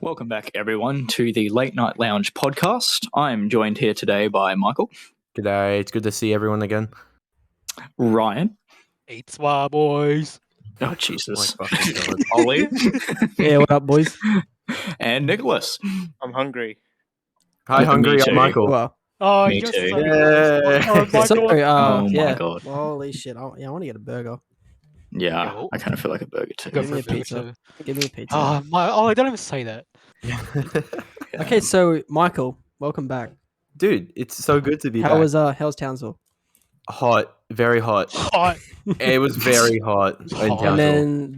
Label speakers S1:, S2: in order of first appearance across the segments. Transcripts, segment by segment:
S1: Welcome back, everyone, to the Late Night Lounge podcast. I'm joined here today by Michael.
S2: G'day, it's good to see everyone again.
S1: Ryan.
S3: Eats wah, boys.
S1: Oh, Jesus.
S2: My fucking God.
S1: Ollie.
S4: Yeah, what up, boys?
S1: And Nicholas.
S5: I'm hungry.
S2: Hi,
S1: Me
S2: hungry.
S1: too.
S2: I'm Michael.
S4: Well,
S3: Oh,
S1: Me
S3: you're
S1: too.
S3: so
S2: Yeah.
S3: Oh, my
S4: sorry,
S3: God.
S1: Oh,
S4: yeah.
S1: my God.
S4: Holy shit! I want to get a burger.
S1: Yeah,
S3: Yo.
S1: I kind of feel like a burger, too.
S3: Go
S4: Give
S3: for
S4: me
S3: a
S4: a
S3: burger
S4: pizza.
S3: too.
S4: Give me a pizza.
S3: I don't even say that.
S4: Okay, so Michael, welcome back.
S2: Dude, it's so good to be
S4: How
S2: back.
S4: was how's Townsville?
S2: Hot, very hot.
S3: Hot.
S2: It was very hot in
S3: Hot.
S2: Townsville.
S4: And then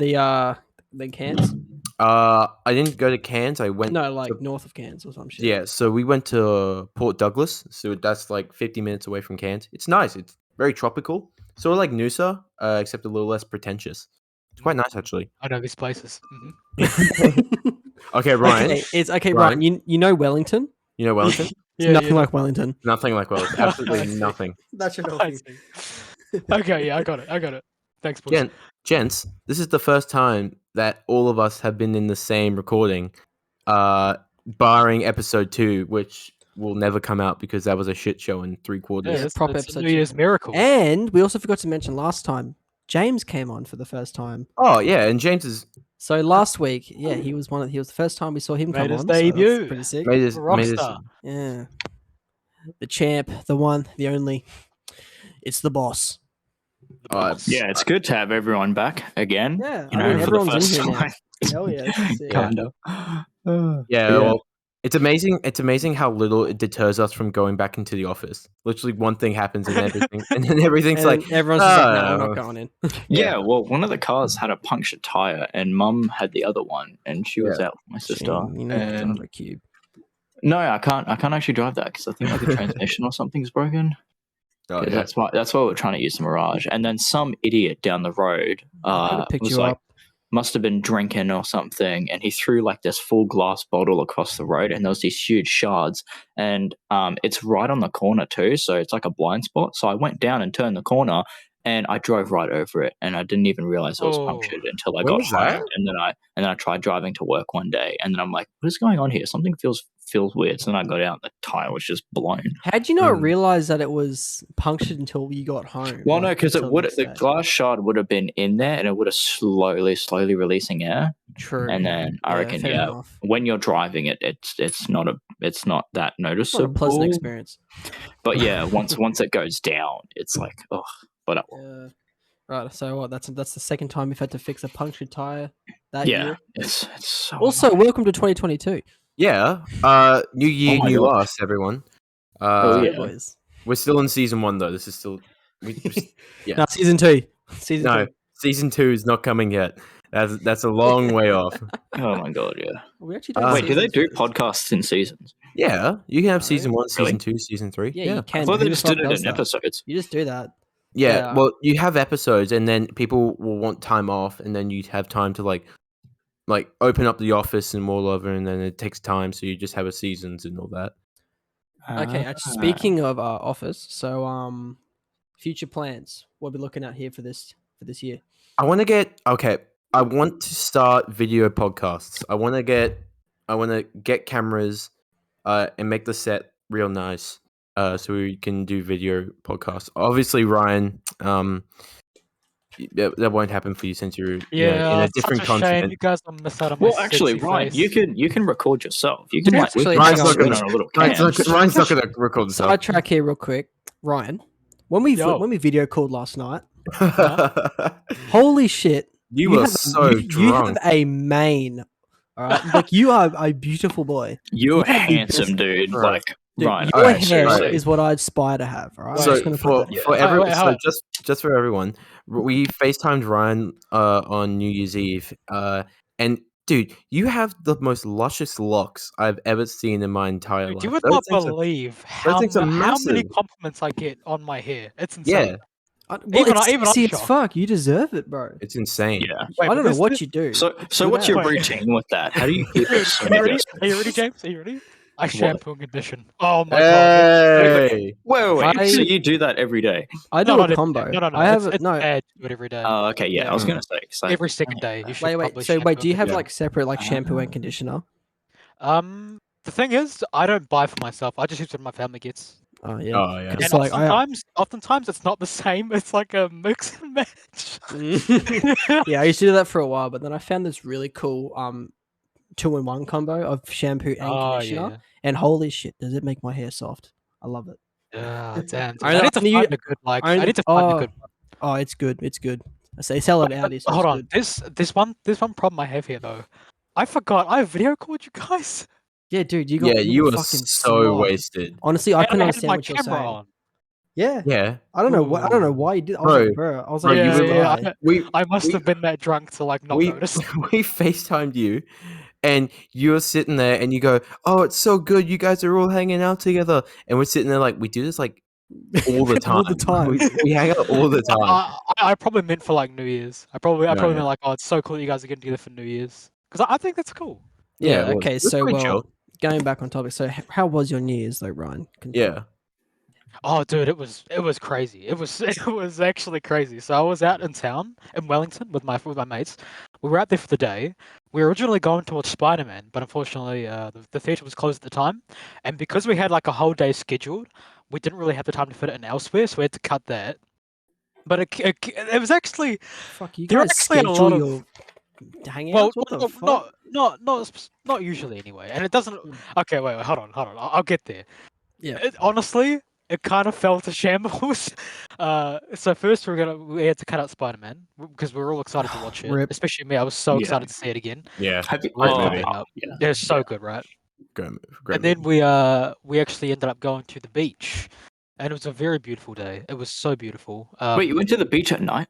S4: the Cairns?
S2: I didn't go to Cairns. I went.
S4: No, like
S2: to-
S4: north of Cairns or some shit.
S2: Yeah, so we went to Port Douglas. So that's like 50 minutes away from Cairns. It's nice. It's very tropical. Sort of like Noosa, except a little less pretentious. It's quite nice, actually.
S3: I know these places. Mm-hmm.
S2: Okay, Ryan.
S4: Okay, it's okay,
S2: Ryan.
S4: Ryan. You know Wellington?
S2: You know Wellington?
S4: It's nothing like Wellington.
S2: Nothing like Wellington.
S3: I
S2: Absolutely
S3: see.
S2: nothing.
S4: That should
S3: I see. Okay, yeah, I got it. Thanks, boys.
S2: Gents, this is the first time that all of us have been in the same recording, barring episode 2, which will never come out because that was a shit show in 3/4.
S3: Yeah, that's
S4: proper
S3: that's a
S4: episode
S3: New Year's miracle.
S4: And we also forgot to mention last time, James came on for the first time.
S2: Oh yeah, and James has
S4: So last week, yeah, he was the first time we saw him
S3: Made
S4: come
S3: his
S4: on. So that's
S3: debut.
S4: pretty sick.
S2: made his
S3: Rockstar.
S4: Yeah. The champ, the one, the only. It's the boss.
S1: Yeah, it's good to have everyone back again.
S4: Yeah,
S1: You know, for the
S4: everyone's
S1: first
S4: in here now.
S1: time.
S4: Hell yeah. this is sick.
S1: Kind of.
S2: yeah. Well, it's amazing. It's amazing how little it deters us from going back into the office. Literally, one thing happens and everything, and then everything's
S4: And
S2: like,
S4: everyone's just like, no, we're
S2: "Oh."
S4: not going in.
S1: Yeah, well, one of the cars had a punctured tire, and Mum had the other one, and she was out with my sister.
S4: Shame, you know,
S1: and-
S4: drive a cube.
S1: No, I can't actually drive that because I think like the transmission or something's broken.
S2: Oh,
S1: 'Cause
S2: yeah.
S1: that's why we're trying to use the Mirage. And then some idiot down the road
S4: I'm gonna pick
S1: was
S4: you
S1: like,
S4: up.
S1: must have been drinking or something, and he threw like this full glass bottle across the road, and there was these huge shards, and it's right on the corner too, so it's like a blind spot. So I went down and turned the corner, and I drove right over it, and I didn't even realize it was
S3: Oh.
S1: punctured until I
S2: When
S1: got
S2: was
S1: home.
S2: that?
S1: And then I tried driving to work one day, and then I'm like, what is going on here? Something feels weird. So then I got out, and the tire was just blown.
S4: How'd you not
S2: Mm.
S4: realize that it was punctured until you got home?
S1: Well, no,
S4: Like,
S1: because
S4: until next
S1: the
S4: day?
S1: glass shard would have been in there, and it would have slowly releasing air.
S4: True.
S1: And then I reckon,
S4: fair
S1: yeah,
S4: enough.
S1: when you're driving it, it's not that
S4: It's not a
S1: noticeable.
S4: pleasant experience.
S1: But yeah, once it goes down, it's like, oh, but
S4: Yeah. Right. So what? That's the second time we've had to fix a punctured tire that
S1: yeah,
S4: year.
S1: it's so
S4: Also, welcome to 2022.
S2: Yeah. New year,
S1: Oh my
S2: new
S1: God.
S2: us, everyone.
S1: Oh,
S4: Yeah,
S1: yeah.
S4: boys.
S2: We're still in season 1 though. This is still. Yeah.
S4: No, season 2. Season
S2: No,
S4: 2.
S2: season 2 is not coming yet. That's a long way off.
S1: Oh my god, yeah.
S4: We actually
S1: Wait, do they
S4: seasons
S1: do
S4: for this.
S1: podcasts in seasons?
S2: Yeah, you can have
S4: No,
S2: season 1,
S1: really?
S2: season 2, season 3.
S4: Yeah,
S2: Yeah.
S4: you
S1: I
S4: can.
S1: thought they
S4: Who the
S1: just
S4: fuck
S1: did it
S4: does
S1: in
S4: that?
S1: episodes.
S4: You just do that.
S2: Yeah,
S4: Yeah.
S2: well, you have episodes, and then people will want time off, and then you have time to like open up the office and all over, and then it takes time, so you just have a seasons and all that.
S4: Okay, actually, speaking of office, so future plans. What are we looking at here for this year?
S2: I want to start video podcasts. I want to get cameras, and make the set real nice, so we can do video podcasts. Obviously, Ryan, that won't happen for you since you're in a
S3: it's
S2: different
S3: such a shame
S2: continent.
S3: you guys don't miss out on my
S1: Well, actually,
S3: sexy
S1: Ryan,
S3: face.
S1: you can record yourself. You can
S4: Yeah,
S1: like we
S4: actually,
S1: can
S2: Ryan's
S1: have
S2: not
S1: it
S2: gonna-
S1: on a little
S2: Ryan's
S1: cam.
S2: Ryan's not gonna record this.
S4: Sidetrack here, real quick. Ryan, when we
S3: Yo.
S4: video called last night, holy shit!
S2: You were
S4: have-
S2: so
S4: you
S2: drunk.
S4: have a mane. All right, like you are a beautiful boy.
S1: You're
S4: You have the
S1: handsome,
S4: best-
S1: dude.
S2: Right.
S1: Like
S4: Dude,
S1: Ryan,
S4: your
S2: alright,
S4: hair
S1: seriously.
S4: is what I aspire to have. All right, I'm
S2: So
S4: just gonna
S2: for
S4: put that.
S2: for every
S3: Wait,
S2: so
S3: hold
S2: just for everyone, we FaceTimed Ryan on New Year's Eve, and dude, you have the most luscious locks I've ever seen in my entire
S3: Dude,
S2: life.
S3: you would
S2: Those
S3: not
S2: things are-
S3: believe how
S2: things are
S3: many
S2: massive.
S3: compliments I get on my hair. It's insane.
S2: Yeah,
S4: Well,
S3: even
S4: it's
S3: I- even
S4: sexy
S3: I'm
S4: as
S3: shocked.
S4: fuck. You deserve it, bro.
S2: it's insane.
S1: Yeah.
S3: Wait,
S4: I
S3: but
S4: don't know
S3: this-
S4: what
S3: this-
S4: you do.
S1: So
S4: Do
S1: what's your
S3: that.
S1: routine with that? How do you keep it so
S3: Are you ready?
S1: nice?
S3: Are you ready, James? Are you ready? I shampoo and condition. Oh my god.
S2: Hey,
S1: Wait.
S4: I-
S1: So you do that every day?
S4: I do
S3: No,
S4: a
S3: not every
S4: combo.
S3: day. No.
S4: I have
S3: it's
S4: no.
S3: bad to do it every day.
S1: Oh, okay, yeah. I was
S2: Yeah.
S1: gonna say 'cause
S3: every second day. You should
S4: Wait.
S3: probably
S4: So
S3: shampoo
S4: wait, do you
S3: and
S4: have
S1: Yeah.
S4: like separate like shampoo and conditioner?
S3: The thing is, I don't buy for myself. I just use what my family gets.
S4: Oh yeah.
S2: Oh yeah.
S4: It's
S3: And
S4: like
S3: oftentimes it's not the same. It's like a mix and match.
S4: yeah, I used to do that for a while, but then I found this really cool 2-in-1 combo of shampoo and
S3: Oh
S4: conditioner,
S3: yeah.
S4: and holy shit, does it make my hair soft? I love it.
S3: Yeah, damn. Dude.
S4: I
S3: I
S4: know-
S3: need to
S4: I need-
S3: find a good like. I
S4: I
S3: need to find a good one.
S4: Oh, it's good. It's good. I say sell it out. It's
S3: Hold on.
S4: good.
S3: There's one problem I have here though. I forgot. I video called you guys.
S4: Yeah, dude, you
S2: Yeah, you
S4: got
S2: were
S4: fucking
S2: so
S4: slob.
S2: wasted.
S4: Honestly, I
S3: And
S4: couldn't
S3: I had
S4: understand
S3: my
S4: what you're
S3: camera
S4: saying.
S3: on.
S4: Yeah,
S2: Yeah.
S4: I don't know
S3: Ooh.
S4: why you did. I was like, bro. I was like,
S2: Bro, you
S3: Yeah,
S2: were
S3: yeah.
S4: why?
S3: I must
S2: we-
S3: have been that drunk to like not
S2: we
S3: notice.
S2: we FaceTimed you, and you were sitting there, and you go, "Oh, it's so good. You guys are all hanging out together." And we're sitting there like we do this like all the time.
S4: All the time.
S2: we hang out all the time.
S3: I probably meant for like New Year's. I probably
S2: No,
S3: meant like, oh, it's so cool that you guys are getting together for New Year's. Because I think that's cool.
S2: Yeah,
S4: Yeah.
S2: it was.
S4: Okay.
S2: It was
S4: So
S2: pretty
S4: well,
S2: chill.
S4: going back on topic. So how was your New Year's though, Ryan?
S2: Yeah.
S3: Oh, dude, it was crazy. It was actually crazy. So I was out in town in Wellington with my mates. We were out there for the day. We were originally going to watch Spider-Man, but unfortunately, the theater was closed at the time. And because we had like a whole day scheduled, we didn't really have the time to fit it in elsewhere, so we had to cut that. But it was actually
S4: Fuck, you
S3: there were
S4: guys
S3: actually a
S4: schedule
S3: lot of
S4: your hangouts?
S3: well,
S4: What the
S3: no,
S4: fuck?
S3: not usually anyway. And it doesn't. Okay, wait, hold on. I'll get there.
S4: Yeah.
S3: Honestly, it kind of fell to shambles. So first we had to cut out Spider-Man because we were all excited to watch it.
S4: Rip.
S3: Especially me, I was so
S1: Yeah.
S3: excited to see it again.
S2: Yeah.
S1: Have you?
S2: Great
S1: Oh,
S2: movie.
S1: yeah.
S3: Yeah, it's so good, right?
S2: Great
S3: And then
S2: movie.
S3: we actually ended up going to the beach, and it was a very beautiful day. It was so beautiful.
S1: Wait, you went to the beach at night?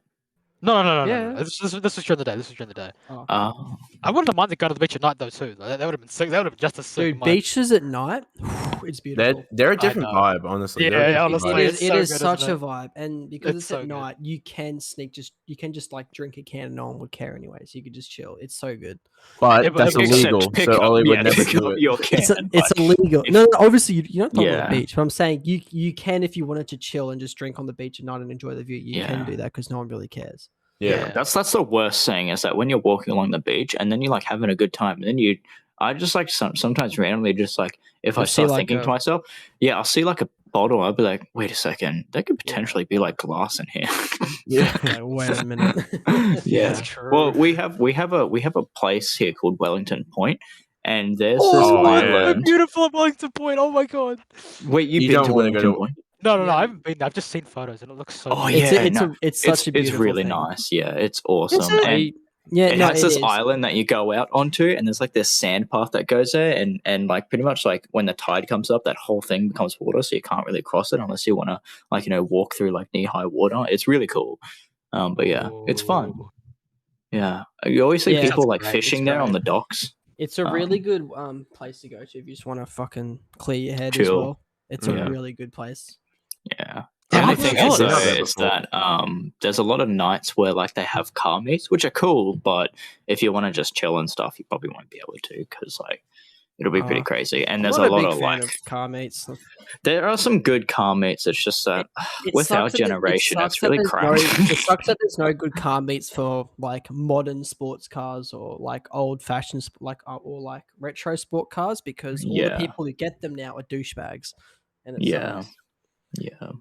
S3: No.
S4: Yeah.
S3: This was during the day. This was during the day.
S4: Oh.
S3: I wouldn't have minded going to the beach at night though too. That would have been sick. That would have been just as sick.
S4: Dude,
S3: in my-
S4: beaches at night, it's beautiful.
S2: They're a different
S3: know.
S2: vibe, honestly.
S3: Yeah,
S2: They're a different
S3: honestly.
S2: vibe.
S4: It is.
S3: it's
S4: It
S3: so
S4: is
S3: good,
S4: such
S3: isn't
S4: a
S3: it?
S4: vibe, and because
S3: It's
S4: it's
S3: so
S4: at
S3: good.
S4: night, you can you can just like drink a can, and no one would care anyway. So you could just chill. It's so good.
S2: But
S3: Yeah, but
S2: that's
S3: except
S2: illegal,
S1: pick
S2: so
S1: up,
S2: Ollie would never
S1: pick
S2: do
S1: up
S2: it.
S1: your can.
S4: It's
S1: but
S4: illegal.
S1: if-
S4: No, obviously you don't talk about
S1: Yeah.
S4: the beach, but I'm saying you can if you wanted to chill and just drink on the beach at night and enjoy the view. You can
S1: Yeah.
S4: do that because no one really cares.
S2: Yeah.
S1: That's the worst thing is that when you're walking along the beach and then you're like having a good time, and then I just like sometimes randomly just like if I
S4: You'll see,
S1: start
S4: like,
S1: thinking to myself, I'll see like a bottle, I'll be like, wait a second, there could potentially be like glass in here.
S2: Yeah.
S4: Like, wait a minute.
S1: Yeah.
S3: That's true.
S1: Well, we have a place here called Wellington Point, and there's this
S2: Oh, yeah.
S1: island.
S3: Beautiful Wellington Point. Oh my god.
S1: Wait, you've
S2: You
S1: been
S2: don't
S1: to
S2: wanna go
S1: Wellington
S2: to-
S1: Point?
S3: No,
S4: Yeah.
S3: I haven't been there. I've just seen photos and it looks so
S1: Oh
S3: good.
S1: yeah,
S4: It's such a beautiful
S1: it's really
S4: thing.
S1: nice. Yeah, it's awesome.
S3: it?
S1: And
S4: Yeah,
S1: it
S4: no,
S1: has
S4: it
S1: this
S4: is.
S1: island that you go out onto, and there's like this sand path that goes there, and like pretty much like when the tide comes up, that whole thing becomes water, so you can't really cross it unless you want to like walk through like knee high water. It's really cool. But yeah, it's fun.
S3: Ooh.
S1: Yeah, you always see
S4: Yeah.
S1: people
S3: Sounds
S1: like
S3: great,
S1: fishing
S3: it's
S1: there on
S3: great.
S1: the docks.
S4: It's a really
S1: Um,
S4: good place to go to if you just want to fucking clear your head as
S1: Chill.
S4: well. It's
S1: Yeah.
S4: a really good place.
S1: Yeah.
S3: Yeah,
S1: The only
S3: I've
S1: thing
S3: never
S1: is,
S3: been
S1: though,
S2: there
S1: is
S2: before.
S1: that there's a lot of nights where like they have car meets, which are cool, but if you want to just chill and stuff, you probably won't be able to because like it'll be pretty crazy. And
S4: I'm
S1: there's
S4: not
S1: a lot
S4: big
S1: of
S4: fan
S1: like
S4: of car meets.
S1: there are some good car meets. It's just that
S4: It
S1: with our
S4: sucks that it
S1: generation,
S4: sucks
S1: it's
S4: that
S1: really
S4: there's
S1: crap.
S4: it sucks that there's no good car meets for like modern sports cars or like old fashioned or like retro sport cars because all the
S1: Yeah.
S4: people who get them now are douchebags. And it
S1: Yeah.
S4: sucks.
S1: Yeah.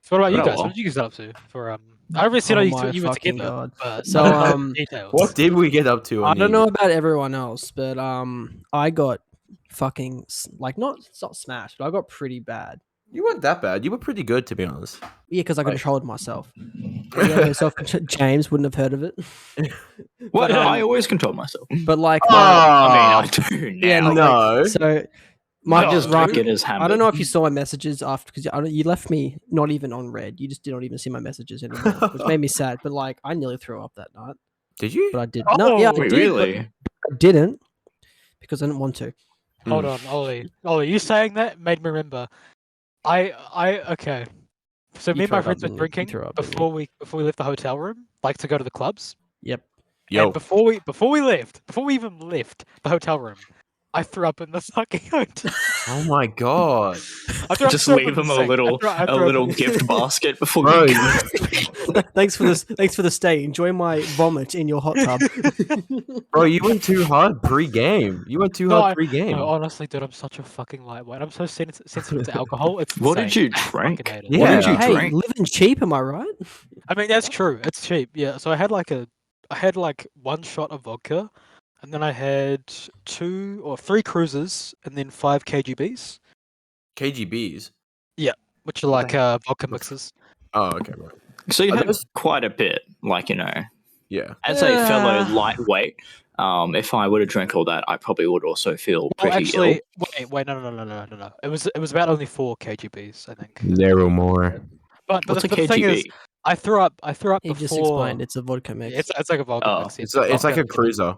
S3: So what about you
S1: But
S3: guys?
S1: well.
S3: What did you guys get up to for I already seen
S4: Oh
S3: you
S4: my
S3: you were
S4: fucking
S3: together.
S4: God.
S3: But
S4: So,
S3: I don't know the details.
S2: What did we get up to?
S4: I
S2: on
S4: don't
S2: New
S4: know
S2: Year's?
S4: about everyone else, but I got fucking like it's not smashed, but I got pretty bad.
S2: You weren't that bad. You were pretty good, to be honest.
S4: Yeah, because I
S2: Like-
S4: controlled myself. Yeah, James wouldn't have heard of it.
S1: What?
S4: But,
S1: I always control myself.
S4: But like,
S1: I mean, I do now.
S4: yeah,
S2: no.
S4: like, so my
S1: I just
S4: Ryan,
S1: drink it as hammered.
S4: I don't know if you saw my messages after because you left me not even on red. You just did not even see my messages anymore, which made me sad. But like, I nearly threw up that night.
S2: Did you?
S4: But I did. No, yeah, I
S1: Wait,
S4: did.
S1: really?
S4: But I didn't because I didn't want to.
S3: Hold on, Ollie, you saying that made me remember. Okay. So
S4: You
S3: me and
S4: threw
S3: my
S4: up,
S3: friends were
S4: didn't you? You
S3: drinking
S4: threw up, didn't you?
S3: before we left the hotel room, like to go to the clubs.
S4: Yep.
S2: Yo.
S3: And before we even left the hotel room, I threw up in the fucking hotel.
S2: Oh my god,
S1: Just leave them a little gift basket before
S2: bro!
S1: you go.
S4: Thanks for this. Thanks for the stay. Enjoy my vomit in your hot tub.
S2: Bro, you went too hard pre-game. You went too hard pre-game.
S3: No, honestly, dude, I'm such a fucking lightweight. I'm so sensitive to alcohol. It's
S1: What
S3: insane.
S1: did you
S3: I fucking
S1: drink?
S3: hate it.
S2: Yeah.
S1: What did you
S4: Hey,
S1: drink?
S4: living cheap, am I right?
S3: I mean, that's true. It's cheap. Yeah. So I had like one shot of vodka, and then I had 2 or 3 cruises, and then 5 KGBs,
S2: KGBs.
S3: which are like
S2: What
S3: vodka
S2: the
S3: mixes.
S2: Oh, okay, bro.
S1: So you
S2: Are
S1: had
S2: those-
S1: quite a bit, like,
S2: Yeah.
S1: as a fellow
S4: Yeah.
S1: lightweight. If I were to drink all that, I probably would also feel
S3: Well,
S1: pretty
S3: actually,
S1: ill.
S3: wait, no. It was about only 4 KGBs, I think.
S2: Zero more.
S3: But
S1: What's a
S3: the thing is,
S1: KGB?
S3: I threw up
S4: He just
S3: before.
S4: explained it's a vodka mix.
S3: Yeah, it's like a vodka
S1: Oh.
S3: mix.
S2: It's like a
S3: vodka-
S2: cruiser.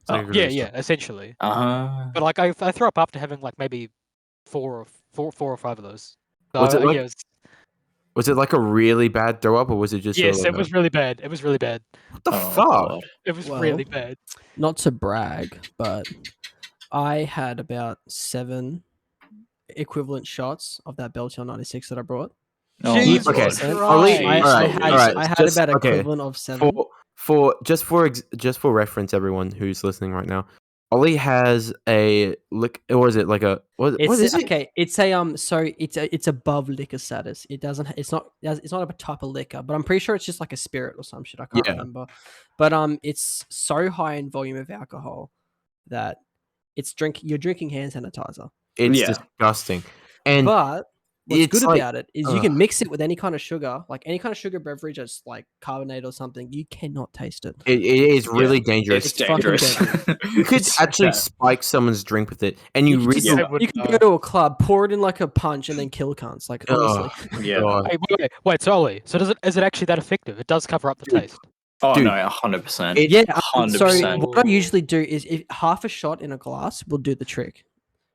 S2: It's like a
S1: Oh.
S3: Yeah,
S2: cruiser.
S3: essentially.
S1: Uh,
S3: But like I threw up after having like maybe 4 or 5 of those. So,
S2: Was it like-
S3: yeah,
S2: Was it like a really bad throw up, or was it just?
S3: yes,
S2: sort
S3: it
S2: of
S3: was really bad. It was really bad.
S2: What the
S1: oh,
S2: fuck?
S1: God.
S3: It was
S4: Well,
S3: really bad.
S4: Not to brag, but I had about 7 equivalent shots of that Belgian 96 that I brought.
S1: Oh, my
S3: Jesus
S2: Okay.
S1: God.
S2: Oli,
S4: I,
S2: alright,
S4: I had,
S2: alright,
S4: I had
S2: just-
S4: about
S2: okay.
S4: equivalent of 7.
S2: For just for reference, everyone who's listening right now, Oli has a lick, or is it like a what is it?
S4: Okay, it's a so it's above liquor status. It doesn't. It's not a type of liquor, but I'm pretty sure it's just like a spirit or some shit. I can't
S2: Yeah.
S4: remember. But it's so high in volume of alcohol that you're drinking hand sanitizer.
S2: It's
S1: Yeah.
S2: disgusting. And
S4: But what's
S2: it's
S4: good
S2: like-
S4: about it is you can mix it with any kind of sugar, like any kind of sugar beverage, that's like carbonate or something. You cannot taste it.
S2: it is really dangerous.
S1: It's
S4: It's fucking
S1: dangerous.
S2: You could
S1: It's so
S2: actually
S1: bad.
S2: spike someone's drink with it, and you
S4: could
S2: really
S4: just-
S3: Yeah. would,
S4: you can go to a club, pour it in like a punch, and then kill cunts. Like honestly.
S1: Yeah.
S2: God.
S3: Hey, wait, so Ollie, so is it actually that effective? It does cover up the
S2: Dude.
S3: taste.
S1: Oh,
S2: Dude.
S1: no, 100%.
S2: It-
S4: Yeah,
S1: 100%.
S4: so what I usually do is if half a shot in a glass will do the trick.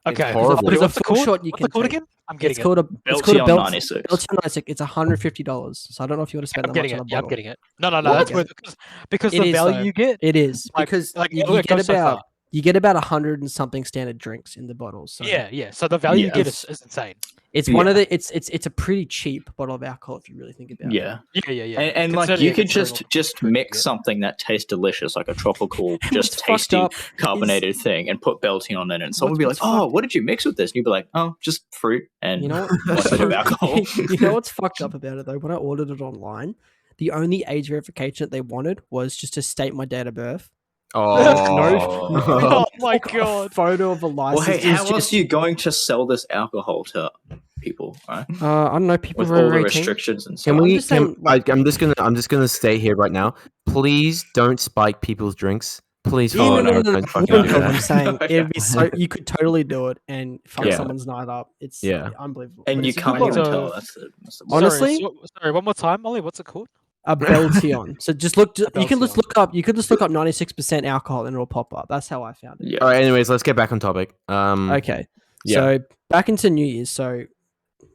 S2: It's
S3: Okay.
S2: horrible.
S4: There's a
S3: What's it
S4: full
S3: called?
S4: shot you
S3: What's
S4: can
S3: it called
S4: take.
S3: again? I'm getting
S4: It's
S3: it.
S4: called a
S1: Belgian
S4: Belgian
S1: 96.
S4: 96. It's $150. So I don't know if you want to spend
S3: I'm
S4: that
S3: getting
S4: much on
S3: it.
S4: a
S3: Yeah, I'm
S4: bottle.
S3: getting it. No,
S4: What?
S3: that's worth it because
S4: It
S3: the
S4: is,
S3: value
S4: though.
S3: you get.
S4: It is
S3: Like-
S4: because
S3: like,
S4: you
S3: it
S4: get
S3: goes so
S4: about
S3: far.
S4: you get about 100 and something standard drinks in the bottles. So
S3: Yeah. So the value you get
S1: Yes.
S3: is insane.
S4: it's one of the it's a pretty cheap bottle of alcohol if you really think about it.
S1: Yeah.
S3: Yeah.
S1: And like
S3: Considering
S1: you could
S3: it's
S1: just mix something that tastes delicious, like a tropical,
S4: And
S1: just
S4: what's fucked
S1: tasty,
S4: up is-
S1: carbonated thing, and put Belty on it, and someone would be like,
S4: What's
S1: "Oh,
S4: fucked-
S1: what did you mix with this?" And you'd be like, "Oh, just fruit and
S4: You know
S1: a bit of alcohol."
S4: you know what's fucked up about it though? When I ordered it online, the only age verification that they wanted was just to state my date of birth.
S2: Oh,
S3: Oh my
S4: Like, a
S3: god.
S4: photo of a
S1: Well,
S4: license.
S1: hey,
S4: is
S1: how else
S4: just-
S1: are you going to sell this alcohol to people, right?
S4: I don't know. People
S1: With
S4: are
S1: all
S4: over
S1: the
S4: 18.
S1: restrictions and
S2: Can
S1: stuff.
S4: I'm
S2: we?
S4: just saying, like-
S2: I'm just gonna stay here right now. Please don't spike people's drinks. Please
S4: Yeah,
S2: follow.
S4: no.
S2: Don't fucking
S1: no,
S2: do
S1: no.
S2: that.
S4: I'm saying
S1: No,
S4: it'd be so you could totally do it and fuck
S2: Yeah.
S4: someone's night up. It's
S2: Yeah.
S4: unbelievable.
S1: And
S4: But
S1: you
S4: it's a good
S1: can't even
S4: bottle.
S3: bottle.
S1: tell. That's the
S4: Honestly-
S3: sorry, one more time, Ollie. What's it called?
S4: A Beltion. So just look. You can just
S3: Beltion.
S4: look up. You could just look up 96% alcohol and it'll pop up. That's how I found it.
S1: Yeah.
S2: All right. Anyways, let's get back on topic.
S4: Okay.
S2: Yeah.
S4: So back into New Year's. So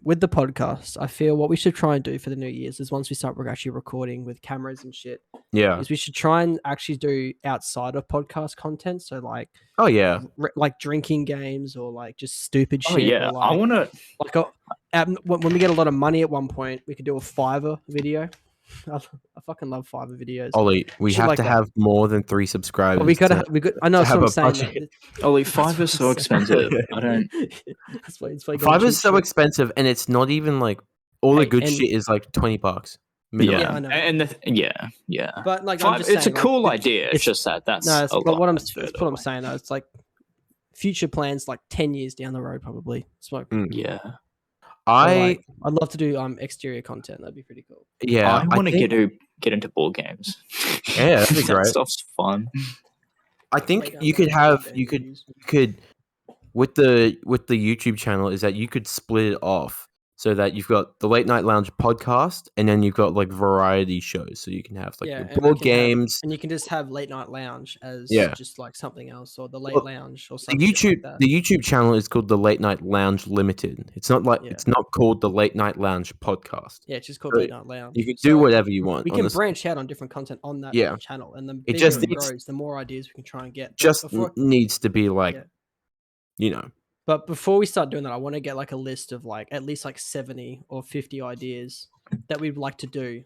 S4: with the podcast, I feel what we should try and do for the New Year's is once we start actually recording with cameras and shit,
S2: Yeah.
S4: is we should try and actually do outside of podcast content. So like
S2: Oh yeah.
S4: like drinking games or like just stupid
S1: Oh
S4: shit.
S1: yeah.
S4: Or like,
S1: I want to.
S4: when we get a lot of money at one point, we could do a Fiverr video. I fucking love Fiverr videos.
S2: Ollie, we
S4: Shit
S2: have
S4: like
S2: to
S4: that.
S2: have more than 3 subscribers.
S4: But we gotta. I know
S2: to
S4: that's
S2: have
S4: what I'm
S2: a
S4: saying.
S2: budget.
S1: Ollie, Fiverr's so expensive. I don't.
S4: That's why it's like going
S2: Fiverr's
S4: cheap
S2: so
S4: shit.
S2: expensive, and it's not even like all the
S4: Hey,
S2: good
S4: and-
S2: shit is like $20.
S1: Yeah,
S2: Minimum.
S4: Yeah, I know.
S1: and yeah.
S4: But like, I'm
S1: Fiverr,
S4: just
S1: it's
S4: saying,
S1: a cool
S4: like,
S1: idea. It's just that's
S4: No, it's,
S1: a
S4: but
S1: lot
S4: what I'm
S1: further
S4: that's what I'm
S1: away.
S4: saying though. It's like future plans, like 10 years down the road, probably. Smoke.
S2: Mm.
S1: Yeah,
S2: I'd
S4: love to do exterior content. That'd be pretty cool.
S2: yeah.
S1: I want to
S2: think-
S1: get into board games.
S2: Yeah, that'd be
S1: that
S2: great.
S1: stuff's fun.
S2: I think you could have you could with the YouTube channel is that you could split it off so that you've got the Late Night Lounge podcast and then you've got like variety shows, so you can have like
S4: Yeah,
S2: your
S4: and we
S2: board
S4: can have-
S2: games.
S4: and you can just have late night lounge as
S2: Yeah.
S4: just like something else, or the late
S2: Well,
S4: lounge, or
S2: The
S4: something
S2: YouTube
S4: like that.
S2: the YouTube channel is called the Late Night Lounge Limited. It's not like
S4: Yeah.
S2: it's not called the Late Night Lounge podcast.
S4: Yeah, it's just called
S2: so
S4: late night lounge.
S2: You can
S4: So
S2: do whatever you want.
S4: we can
S2: honestly.
S4: branch out on different content on that
S2: Yeah.
S4: channel, and the
S2: It
S4: bigger
S2: just
S4: it
S2: needs-
S4: grows, the more ideas we can try and get. But
S2: Just
S4: before,
S2: needs to be like
S4: Yeah.
S2: you know.
S4: But before we start doing that, I want to get like a list of like at least like 70 or 50 ideas that we'd like to do.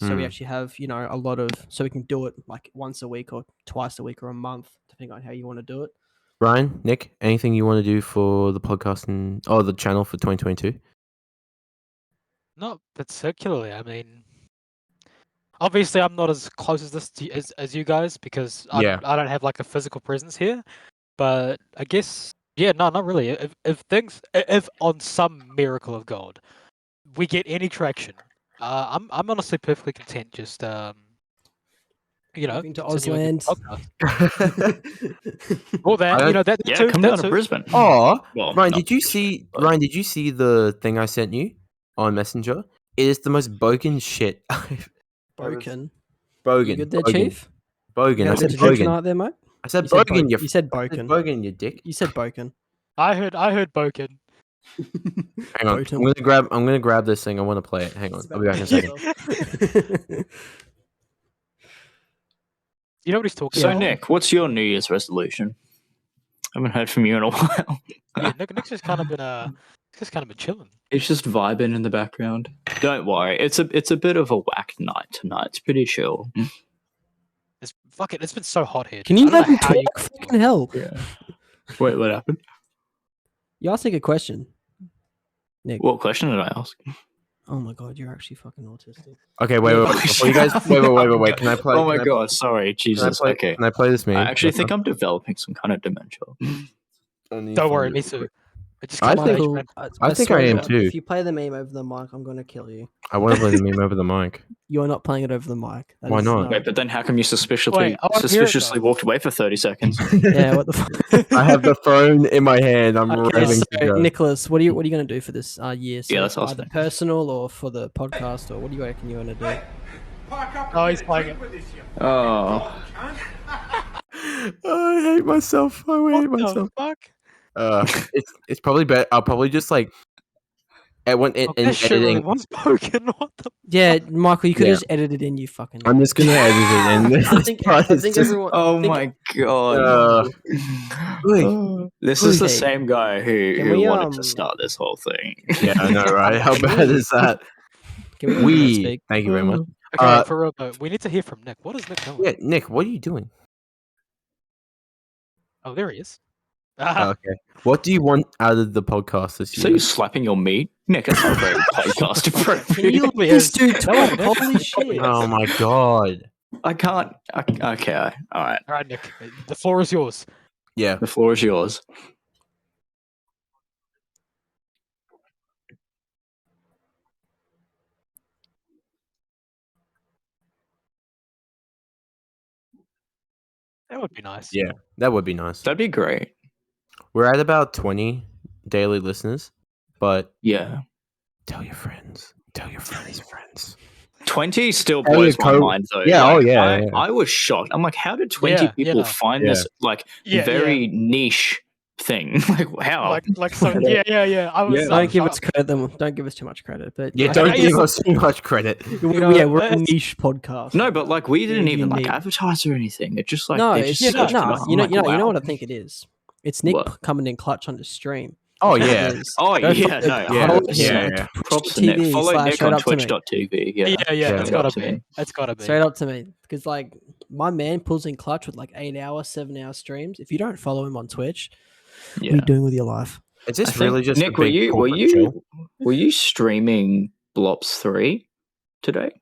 S4: So we
S2: Hmm.
S4: actually have, a lot of, so we can do it like once a week or twice a week or a month, depending on how you want to do it.
S2: Ryan, Nick, anything you want to do for the podcast or the channel for 2022?
S3: Not particularly. I mean, obviously, I'm not as close as this as you guys because
S2: Yeah.
S3: I don't have like a physical presence here. But I guess, yeah, no, not really. If on some miracle of God we get any traction, I'm honestly perfectly content just
S4: Moving to
S3: continuing with the
S4: Ausland.
S3: podcast. Or that, that
S1: Yeah,
S3: too.
S1: come
S3: That
S1: down to
S3: too.
S1: Brisbane.
S2: Oh,
S1: Well,
S2: Ryan,
S1: not
S2: did you
S1: Brisbane,
S2: see?
S1: but-
S2: Ryan, did you see the thing I sent you on Messenger? It is the most bogan shit.
S4: Bogan. You
S2: Bogan.
S4: good there,
S2: Bogan.
S4: Chief?
S2: Bogan.
S4: Got
S2: I
S4: a
S2: said
S4: bit to drink
S2: bogan.
S4: tonight there, mate?
S2: I said
S4: You said
S2: bogan.
S4: You said
S2: I said
S4: Bogan.
S2: bogan, you dick.
S4: You said Bogan.
S3: I heard Boken.
S2: Hang on.
S4: Bogan.
S2: I'm gonna grab this thing. I want to play it. Hang on. I'll be back in a second.
S3: You know what he's talking
S1: So,
S3: about?
S1: Nick, what's your New Year's resolution? I haven't heard from you in a while.
S3: Yeah, Nick's just kind of been chilling.
S1: It's just vibing in the background. Don't worry, it's a bit of a whack night tonight. It's pretty chill.
S3: It's been so hot here.
S4: Can
S3: dude.
S4: you
S3: I don't
S4: let
S3: know
S4: me
S3: how
S4: talk?
S3: you
S4: Fucking hell.
S1: Yeah. Wait, what happened?
S4: You asked me a question. Nick.
S1: What question did I ask?
S4: Oh my god, you're actually fucking autistic.
S2: Okay, wait. Before you guys, wait. Can I play?
S1: Oh my
S2: can I-
S1: god, sorry,
S2: Can I
S1: Jesus.
S2: play?
S1: Okay,
S2: Can I play this meme?
S1: I actually think I'm developing some kind of dementia.
S3: Don't worry, me too. It just
S2: I
S3: comes
S2: think-
S3: with age, man.
S2: I think
S4: swear
S2: I
S4: to
S2: am
S4: God,
S2: too.
S4: If you play the meme over the mic, I'm gonna kill you.
S2: I want to play the meme over the mic.
S4: You're not playing it over the mic. That
S2: Why
S4: is
S2: not?
S1: Wait, but then how come you
S3: Wait, I wanna hear it, though.
S1: walked away for 30 seconds?
S4: Yeah, what the fuck?
S2: I have the phone in my hand. I'm
S4: Okay,
S2: ready
S4: so
S2: to go.
S4: Nicholas, what are you gonna do for this year? So
S1: Yeah, let's ask
S4: either
S1: Nick.
S4: personal or for the podcast, or what do you reckon you wanna do?
S3: Oh, he's playing it.
S1: Oh,
S2: I hate myself. I hate
S3: What
S2: myself.
S3: the fuck?
S2: It's probably better. I'll probably just like when
S3: Oh, that shit really
S2: editing.
S3: was broken. What the?
S4: Yeah, Michael, you could
S2: Yeah.
S4: have just edited in. You fucking.
S2: I'm just gonna edit it in.
S4: I think everyone.
S1: oh
S4: I think-
S1: my god.
S2: Uh,
S1: Oh, this is the
S4: Okay.
S1: same guy who
S4: Can we,
S1: wanted to start this whole thing.
S2: Yeah, I know, right? How bad is that?
S4: Can we let everyone speak?
S2: Thank you very much.
S3: Okay, for real though, we need to hear from Nick. What is Nick doing?
S2: Yeah, Nick, what are you doing?
S3: Oh, there he is.
S2: Okay. What do you want out of the podcast this
S1: So
S2: year?
S1: you slapping your meat? Nick, that's not very podcast
S4: Can
S1: appropriate.
S4: you let
S3: Probably
S4: this
S3: is.
S4: dude
S3: No,
S4: talk?
S3: Nick.
S4: Holy shit!
S2: Oh my god.
S1: I can't. Okay, all right.
S3: All right, Nick, the floor is yours.
S2: Yeah.
S1: The floor is yours.
S3: That would be nice.
S2: Yeah. That would be nice.
S1: That'd be great.
S2: We're at about 20 daily listeners, but
S1: Yeah.
S2: tell your friends. Tell your friends.
S1: 20 still
S2: Oh,
S1: blows
S2: yeah,
S1: my
S2: co-
S1: mind though.
S2: yeah,
S1: Like,
S2: oh, yeah, yeah.
S1: I was shocked. I'm like, how did 20
S3: Yeah,
S1: people
S3: no.
S1: find
S2: Yeah.
S1: this like
S3: Yeah,
S1: very niche thing? Like how?
S3: Like so. Yeah. I was.
S1: Yeah.
S4: Don't give us credit. Don't give us too much credit. But
S2: Yeah,
S4: I
S2: don't
S4: think
S2: give us too much credit.
S4: yeah, we're a
S3: that's-
S4: niche podcast.
S1: No, but like we didn't even like
S4: Unique.
S1: advertise or anything. It just like
S4: no,
S1: they
S4: it's
S1: just
S4: no,
S1: searched it up.
S4: you know,
S1: I'm like,
S4: you know
S1: wow.
S4: what I think it is. It's Nick
S1: What?
S4: coming in clutch on the stream.
S2: Oh,
S4: That's what
S2: yeah.
S4: it is.
S1: Oh
S4: Go
S1: yeah,
S4: follow-
S1: no,
S2: Yeah,
S4: follow
S1: 100%.
S4: him.
S2: yeah.
S1: Props to Nick.
S4: TV
S1: Follow
S4: slash
S1: Nick
S4: straight
S1: on
S4: up to me.
S1: twitch.tv.
S3: Yeah,
S1: Yeah.
S3: it's
S1: Straight
S3: gotta
S1: up to
S3: be.
S1: me.
S3: It's gotta be.
S4: Straight up to me, because like my man pulls in clutch with like 8-hour, 7-hour streams. If you don't follow him on Twitch, what are
S1: Yeah.
S4: you doing with your life?
S2: Is
S1: I
S2: this
S1: think-
S2: really just
S1: Nick,
S2: a big corporate show?
S1: were you streaming Blops 3 today?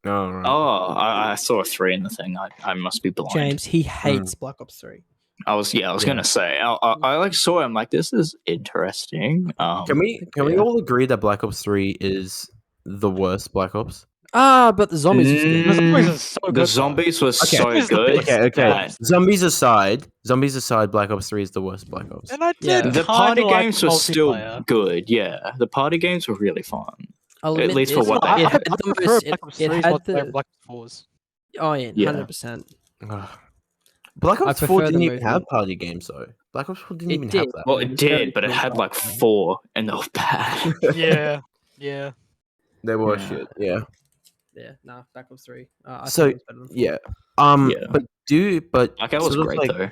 S2: Oh, right.
S1: Oh, I saw a 3 in the thing. I must be blind.
S4: James, he hates Black Ops 3.
S1: I was
S2: Yeah.
S1: gonna say I like saw him like this is interesting.
S2: Can we
S1: yeah.
S2: all agree that Black Ops 3 is the worst Black Ops?
S4: But the zombies was good.
S3: The zombies
S1: Mm,
S3: are so
S1: the
S3: good, though.
S1: zombies was
S2: Okay.
S1: so
S3: Zombies the
S1: good.
S3: best.
S2: Okay.
S1: that
S2: Zombies aside, Black Ops 3 is the worst Black Ops.
S3: And I
S4: Yeah.
S3: did
S1: The
S3: kinda
S1: party
S3: like
S1: games were still
S3: multiplayer.
S1: good. Yeah, the party games were really fun.
S4: I'll
S1: At
S4: admit
S1: least for
S4: this,
S1: what they
S3: I
S4: it
S1: had.
S4: had the
S3: prefer
S4: most-
S3: Black Ops
S4: it
S3: 3's
S4: had
S3: multiplayer
S4: the-
S3: Black Ops 4's.
S4: Oh yeah,
S1: Yeah.
S4: 100%.
S2: Ugh. Black
S4: I
S2: Ops 4
S4: prefer the
S2: didn't even have
S4: movement.
S2: party games though. Black Ops 4 didn't
S4: It
S2: even have
S4: did.
S2: that.
S1: Well,
S4: It
S1: it
S4: was very
S1: did, but it
S4: cool
S1: had like
S4: stuff.
S1: 4, and they were bad.
S3: Yeah.
S2: They were
S1: Yeah.
S2: shit. Yeah.
S4: Yeah, nah, Black Ops 3. I
S2: So,
S4: think it was better than 4.
S2: Yeah.
S1: Yeah.
S2: But
S1: Like that was
S2: sort of
S1: great
S2: like,
S1: though.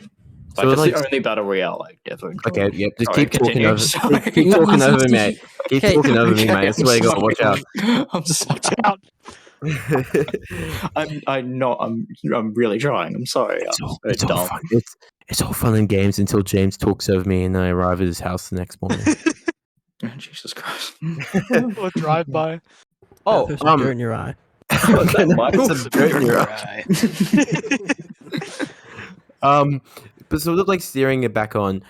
S1: Like,
S2: So
S1: it's
S2: like,
S1: the only battle royale I've ever enjoyed.
S2: okay, yep. Just
S1: Sorry,
S2: keep talking
S1: continue.
S2: over.
S1: Sorry.
S2: Keep talking over me, mate. Keep
S4: Okay,
S2: talking over me, mate. I
S1: I'm
S2: swear to God, watch out.
S1: sorry. I'm sorry.
S3: Watch out.
S1: I'm not. I'm really trying. I'm sorry.
S2: It's
S1: I'm
S2: all,
S1: so
S2: it's all
S1: dumb.
S2: fun. It's all fun and games until James talks over me and I arrive at his house the next morning.
S1: Oh, Jesus Christ.
S3: Or drive by.
S1: Oh,
S4: Put some dirt in your eye.
S1: was that Michael?
S2: Some dirt in your eye. But sort of like steering it back on.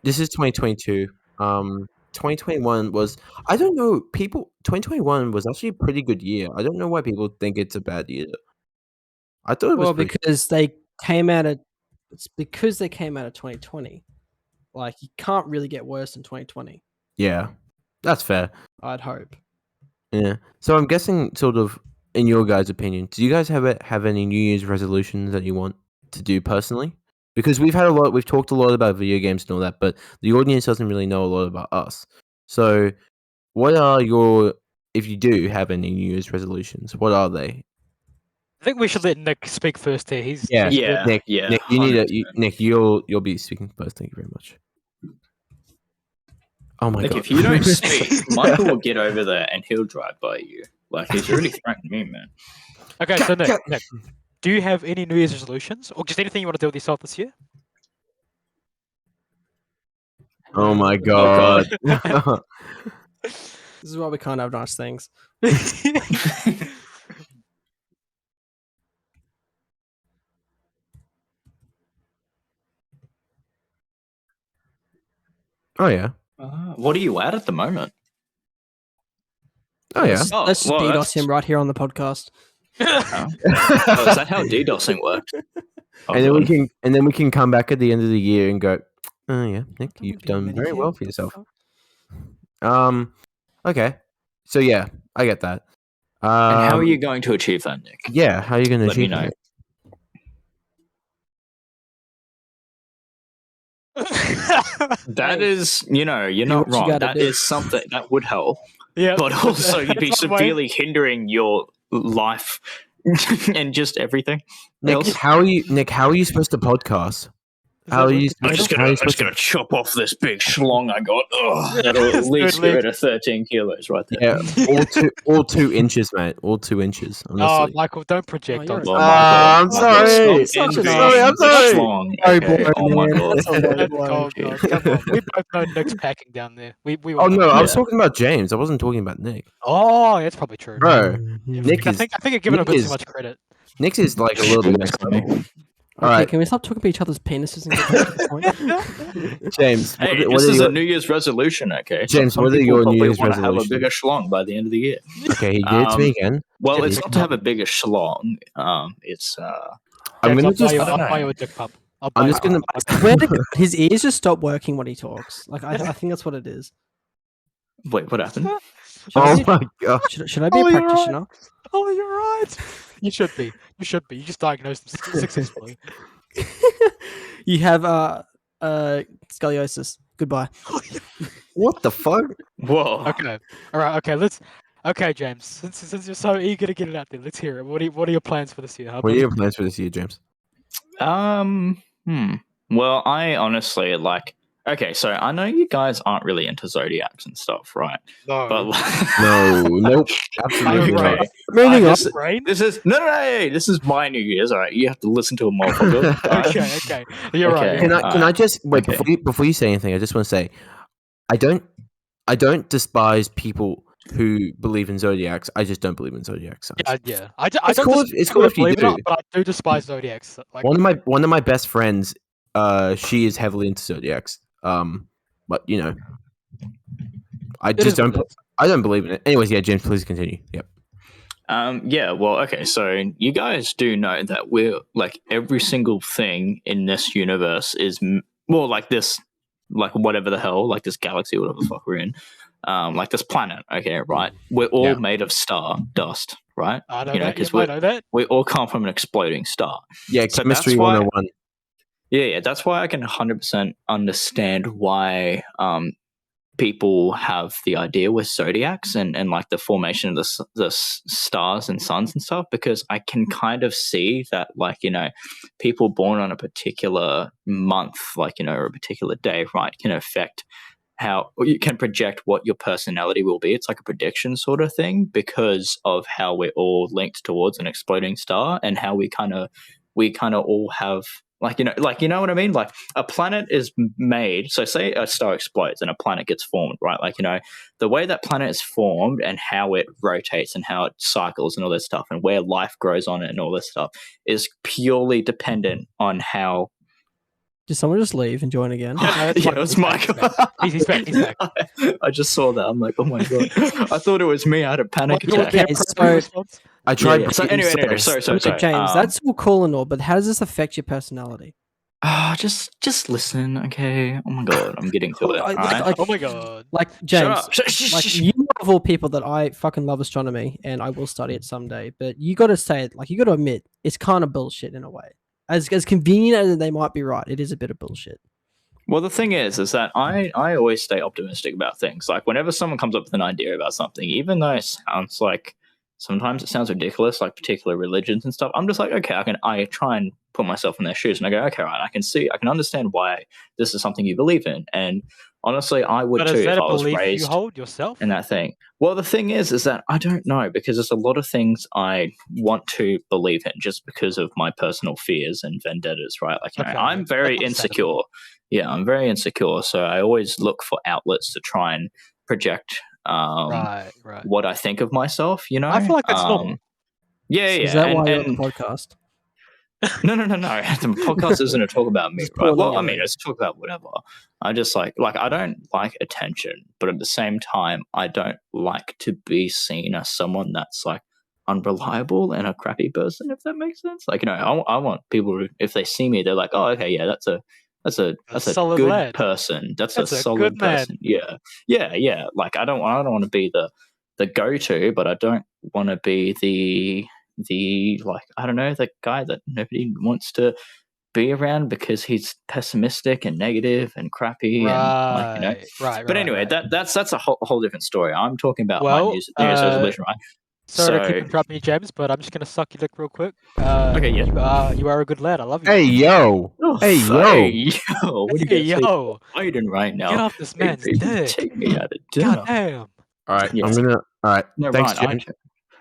S2: This is 2022. 2021 was, I don't know, 2021 was actually a pretty good year. I don't know why people think it's a bad year. I thought it was
S4: Well,
S2: pretty.
S4: because they came out of 2020. Like, you can't really get worse than 2020.
S2: Yeah, that's fair.
S4: I'd hope.
S2: Yeah. So I'm guessing, sort of, in your guys' opinion, do you guys have any New Year's resolutions that you want to do personally? Because we've talked a lot about video games and all that, but the audience doesn't really know a lot about us. So, what are if you do have any New Year's resolutions, what are they?
S3: I think we should let Nick speak first here. He's
S2: Yeah,
S3: he's
S1: Yeah.
S2: Nick,
S1: yeah.
S2: Nick, you need
S1: 100%.
S2: Nick, you'll be speaking first. Thank you very much. Oh my
S1: Like,
S2: God!
S1: if you don't speak, Michael will get over there and he'll drive by you. Like, he's already threatened me, man.
S3: Okay, so Nick, do you have any New Year's resolutions, or just anything you want to do with yourself this year?
S2: Oh my
S1: Oh,
S2: God!
S4: This is why we can't have nice things.
S2: Oh yeah!
S1: What are you at the moment?
S2: Oh yeah!
S4: Let's
S1: well,
S4: DDoS
S1: that's-
S4: him right here on the podcast.
S1: Oh, is that how DDoSing worked? Oh,
S2: and then we
S1: God.
S2: can come back at the end of the year and go, oh yeah, Nick,
S4: Don't
S2: you've
S4: be a
S2: done very
S4: manicure,
S2: well
S4: what
S2: for
S4: the
S2: yourself.
S4: fuck?
S2: Okay, so yeah, I get that.
S1: And how are you going to achieve that, Nick?
S2: Yeah, how are you going to
S1: Let me
S2: achieve
S1: know. That
S4: Hey,
S1: is, you're not
S4: what you
S1: wrong.
S4: gotta
S1: That
S4: do.
S1: is something that would help,
S3: Yeah,
S1: but also you'd be
S3: it's one way.
S1: severely hindering your life and just everything
S2: Nick?
S1: else.
S2: How are you supposed to podcast? How are you
S1: I'm
S2: supposed
S1: just
S2: to?
S1: gonna chop off this big schlong I got. Ugh, that'll at least get rid of 13 kilos right there.
S2: Yeah, all 2 inches, mate. All 2 inches.
S3: Oh,
S2: Honestly.
S3: Michael, don't project
S4: you're
S3: on
S4: a-
S1: Well,
S3: us.
S2: I'm
S1: Michael,
S2: sorry.
S1: stop
S4: Such an
S1: envying
S2: I'm
S1: the
S2: sorry.
S1: schlong.
S4: Sorry,
S1: Okay,
S4: boy,
S1: oh my
S4: man.
S1: God.
S4: That's a low
S3: That's-
S4: blow.
S3: oh, God, come on. We both know Nick's packing down there. We all
S2: Oh
S3: know.
S2: no, I was
S1: Yeah.
S2: talking about James. I wasn't talking about Nick.
S3: Oh, that's probably true.
S2: Bro,
S4: Mhm.
S2: Nick
S3: I
S2: is
S3: think you're giving him a
S2: Nick
S3: bit
S2: is-
S3: too much credit.
S2: Nick is like a little bit next level.
S4: Okay,
S2: Alright.
S4: can we stop talking about each other's penises and get back to the point?
S2: James,
S1: Hey,
S2: what
S1: this
S2: are
S1: is
S2: your,
S1: a New Year's resolution, okay?
S2: James,
S1: Some
S2: what are
S1: people
S2: your New
S1: probably
S2: Year's
S1: want to have a
S2: resolutions?
S1: bigger schlong by the end of the year.
S2: Okay, he gave it to me again.
S1: Well,
S2: Did
S1: it's
S2: he?
S1: not to have a bigger schlong. It's
S2: I'm
S3: James,
S2: gonna
S3: I'll
S2: just.
S3: buy you a dick pump.
S2: I'm just gonna.
S4: Swear to God, his ears just stop working when he talks. Like I think that's what it is.
S1: wait, what happened?
S4: Should, I,
S2: Oh
S4: be,
S2: my God!
S4: should I be a
S3: Oh, you're right.
S4: practitioner?
S3: Oh, you're right. You should be. You should be. You just diagnosed him successfully.
S4: You have scoliosis. Goodbye.
S2: What the fuck?
S1: Whoa.
S3: Okay. All right. Okay. Okay, James. Since you're so eager to get it out there, let's hear it. What are your plans for this year? Huh,
S2: What are
S3: buddy?
S2: your plans for this year, James?
S1: Well, I honestly okay, so I know you guys aren't really into zodiacs and stuff, right?
S3: No.
S1: But
S2: No, nope, absolutely
S3: Right.
S2: not.
S4: Moving on.
S1: this,
S3: Brain?
S1: this is no, hey, this is my New Year's. All right, you have to listen to a motherfucker. all right?
S3: Okay. You're right.
S1: Okay.
S3: You're
S2: Can I just wait
S1: okay.
S2: before you say anything? I just want to say, I don't despise people who believe in zodiacs. I just don't believe in zodiac signs.
S3: Yeah. I
S2: It's
S3: don't
S2: cool
S3: just
S2: it's cool if you
S3: believe it or
S2: do.
S3: not, but I do despise zodiacs. Like,
S2: One of my best friends, she is heavily into zodiacs. But you know, I
S3: it
S2: just
S3: is what
S2: don't.
S3: it is.
S2: I don't believe in it. Anyways, yeah, James, please continue. Yep.
S1: Yeah, well, okay, so you guys do know that we're like every single thing in this universe is well, like this, like whatever the hell, like this galaxy, whatever the fuck we're in, like this planet, okay, right? We're all
S2: Yeah.
S1: made of star dust, right?
S3: I know
S1: You know,
S3: that.
S1: because
S3: Yeah, I know that.
S1: we all come from an exploding star.
S2: Yeah,
S1: So
S2: chemistry
S1: that's why-
S2: 101.
S1: Yeah, that's why I can 100% understand why people have the idea with zodiacs and like the formation of the stars and suns and stuff, because I can kind of see that, like, people born on a particular month, like, or a particular day, right, can affect how, or you can project what your personality will be. It's like a prediction sort of thing, because of how we're all linked towards an exploding star, and how we kind of all have, like, what I mean? Like, a planet is made. So say a star explodes and a planet gets formed, right? Like, the way that planet is formed and how it rotates and how it cycles and all this stuff, and where life grows on it and all this stuff, is purely dependent on how.
S4: Did someone just leave and join again?
S1: Yeah, it was Michael.
S3: He's back.
S1: I just saw that. I'm like, oh my god! I thought it was me. I had a panic attack.
S4: Okay, so
S2: I tried.
S1: Yeah. So anyway, sorry.
S4: James, that's all cool and all, but how does this affect your personality?
S1: Just listen, okay? Oh my god, I'm getting to it. All right?
S4: Like,
S3: oh my god!
S4: Like, James,
S1: Shut up.
S4: like, you know of all people that I fucking love astronomy and I will study it someday, but you got to say it, like, you got to admit it's kind of bullshit in a way. As convenient as they might be, right, it is a bit of bullshit.
S1: Well, the thing is that I always stay optimistic about things. Like, whenever someone comes up with an idea about something, even though it sounds like, sometimes it sounds ridiculous, like particular religions and stuff, I'm just like, okay, I try and put myself in their shoes, and I go, okay, right, I can understand why this is something you believe in. And honestly, I would
S3: But
S1: too
S3: is that
S1: if
S3: a
S1: I was
S3: belief
S1: raised
S3: you hold yourself?
S1: in that thing. Well, the thing is that I don't know, because there's a lot of things I want to believe in just because of my personal fears and vendettas, right? Like,
S3: Okay,
S1: I'm very
S3: that's
S1: insecure.
S3: understandable.
S1: Yeah, I'm very insecure, so I always look for outlets to try and project
S3: Right.
S1: what I think of myself.
S3: I feel like that's normal.
S1: Yeah.
S4: Is that why you're on the podcast?
S1: No. The podcast isn't to talk about me,
S4: Just
S1: right?
S4: poorly
S1: Well, I
S4: going.
S1: mean, it's to talk about whatever. I just like I don't like attention, but at the same time, I don't like to be seen as someone that's like unreliable and a crappy person, if that makes sense. Like, I want people to, if they see me, they're like, oh, okay, yeah, that's a
S3: solid
S1: good
S3: lad.
S1: person. That's
S3: That's
S1: a
S3: a
S1: solid
S3: good man.
S1: person. Yeah. Like, I don't want to be the go-to, but I don't want to be the like, I don't know, the guy that nobody wants to be around because he's pessimistic and negative and crappy and like.
S3: Right.
S1: But anyway, that's a whole different story. I'm talking about my
S3: Well,
S1: New Year's resolution, right?
S3: Sorry to keep
S1: So
S3: interrupting you, James, but I'm just gonna suck your dick real quick.
S1: okay, yeah.
S3: You are a good lad. I love you.
S2: Hey yo! Hey yo!
S1: What are
S3: Hey,
S1: you
S3: yo!
S1: fighting right now?
S3: Get off this man's dick.
S1: Take me out of dinner.
S3: God damn.
S2: All right,
S1: Yes.
S2: I'm gonna. All right,
S1: No,
S2: thanks,
S1: Ryan,
S2: James.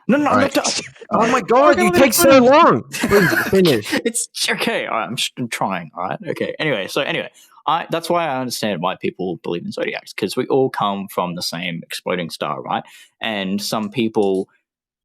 S1: No,
S2: All
S1: I'm
S2: right.
S1: not done.
S2: Oh my god, you
S3: let me
S2: take so
S3: finish.
S2: long. Please finish.
S1: It's okay. All right, I'm trying. All right. Okay. Anyway, that's why I understand why people believe in zodiacs, because we all come from the same exploding star, right? And some people,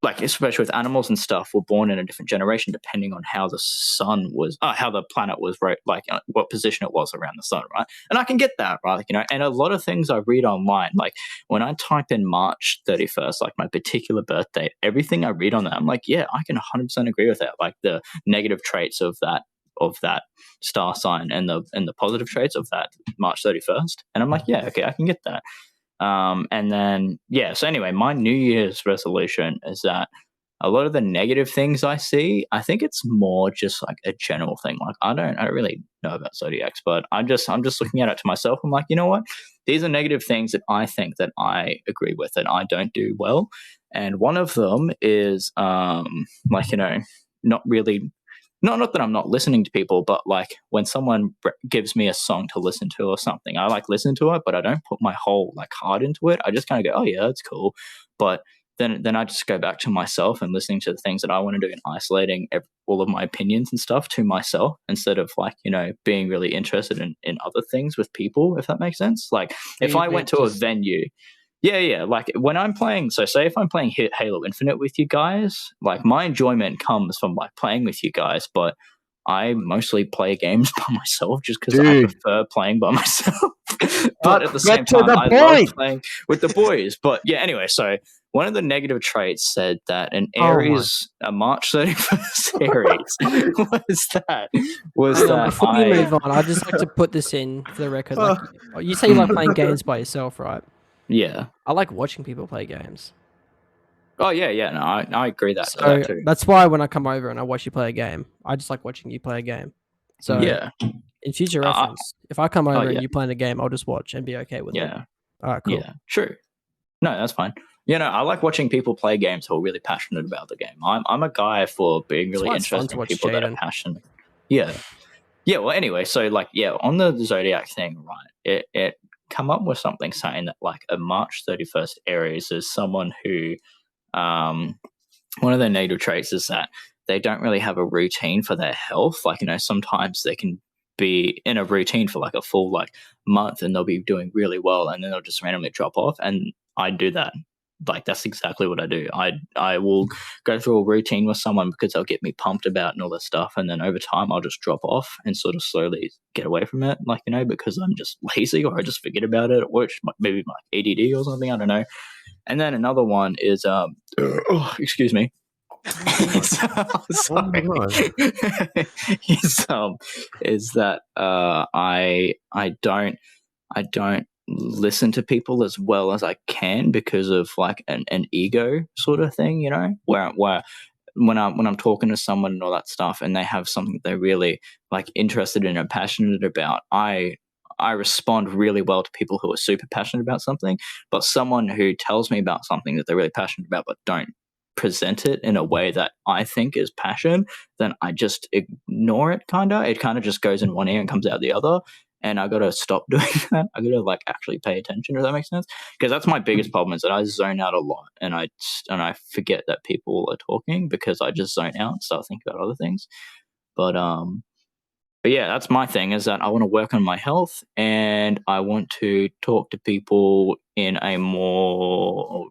S1: like, especially with animals and stuff, were born in a different generation depending on how the sun was, how the planet was, right? Like, what position it was around the sun, right? And I can get that, right? Like, and a lot of things I read online, like when I type in March 31st, like my particular birth date, everything I read on that, I'm like, yeah, I can 100% agree with that. Like the negative traits of that star sign and the positive traits of that March 31st, and I'm like, yeah, okay, I can get that. And then, so anyway, my New Year's resolution is that a lot of the negative things I see, I think it's more just like a general thing. Like, I don't really know about zodiacs, but I'm just looking at it to myself. I'm like, you know what? These are negative things that I think that I agree with and I don't do well. And one of them is, not really. Not that I'm not listening to people, but like when someone gives me a song to listen to or something, I like listen to it, but I don't put my whole like heart into it. I just kind of go, oh yeah, that's cool. But then I just go back to myself and listening to the things that I want to do and isolating all of my opinions and stuff to myself instead of like, being really interested in other things with people, if that makes sense. Like if I went to a venue. Yeah. Like when I'm playing, so say if I'm playing Halo Infinite with you guys, like my enjoyment comes from like playing with you guys, but I mostly play games by myself just because I prefer playing by myself. But at the same time, I love playing with the boys. But yeah, anyway, so one of the negative traits said that an Aries, a March 31st Aries, was that
S4: before you move on, I'd just like to put this in for the record. Like, you say you like playing games by yourself, right?
S1: Yeah.
S4: I like watching people play games.
S1: Oh, yeah. No, I agree that too.
S4: That's why when I come over and I watch you play a game, I just like watching you play a game. So
S1: yeah.
S4: in future reference, if I come over and you playing a game, I'll just watch and be okay with it. All right, cool.
S1: Yeah, true. No, that's fine. I like watching people play games who are really passionate about the game. I'm a guy for being
S4: That's
S1: really
S4: why it's fun
S1: interested
S4: to
S1: in
S4: watch
S1: people that are
S4: Jaden.
S1: passionate. Yeah. Yeah, well, anyway, so on the Zodiac thing, right? It come up with something saying that like a March 31st Aries is someone who one of their natal traits is that they don't really have a routine for their health. Like, sometimes they can be in a routine for like a full like month and they'll be doing really well and then they'll just randomly drop off. And I do that. Like that's exactly what I do. I will go through a routine with someone because they'll get me pumped about and all this stuff, and then over time I'll just drop off and sort of slowly get away from it, like because I'm just lazy or I just forget about it, or maybe my ADD or something. I don't know. And then another one is excuse me.
S2: Oh my God.
S1: is that I don't listen to people as well as I can because of like an ego sort of thing, where when I'm talking to someone and all that stuff and they have something that they're really like interested in and passionate about, I respond really well to people who are super passionate about something. But someone who tells me about something that they're really passionate about but don't present it in a way that I think is passion, then I just ignore it. It kind of just goes in one ear and comes out the other. And I got to stop doing that. I got to like actually pay attention. Does that make sense? Because that's my biggest problem is that I zone out a lot and I forget that people are talking because I just zone out and start thinking about other things. But yeah, that's my thing is that I want to work on my health and I want to talk to people in a more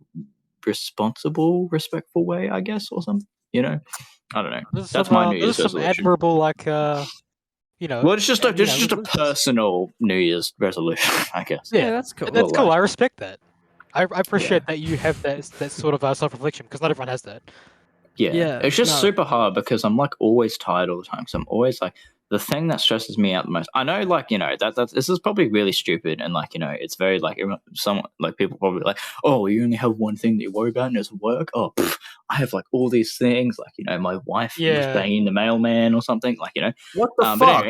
S1: responsible, respectful way, I guess, or something. I don't know. That's my New Year's
S3: There's some
S1: resolution.
S3: admirable like
S1: Well, it's just a
S3: resolutions.
S1: personal New Year's resolution, I guess.
S4: Yeah, that's cool.
S3: That's cool.
S1: like-
S3: I respect that. I appreciate that you have that sort of self-reflection because not everyone has that.
S1: Yeah, it's just super hard because I'm like always tired all the time. So I'm always like the thing that stresses me out the most. I know, like that this is probably really stupid, and like it's very like some like people probably like, oh, you only have one thing that you worry about and it's work. Oh, I have like all these things, like my wife was banging the mailman or something, like
S2: What the fuck?
S1: But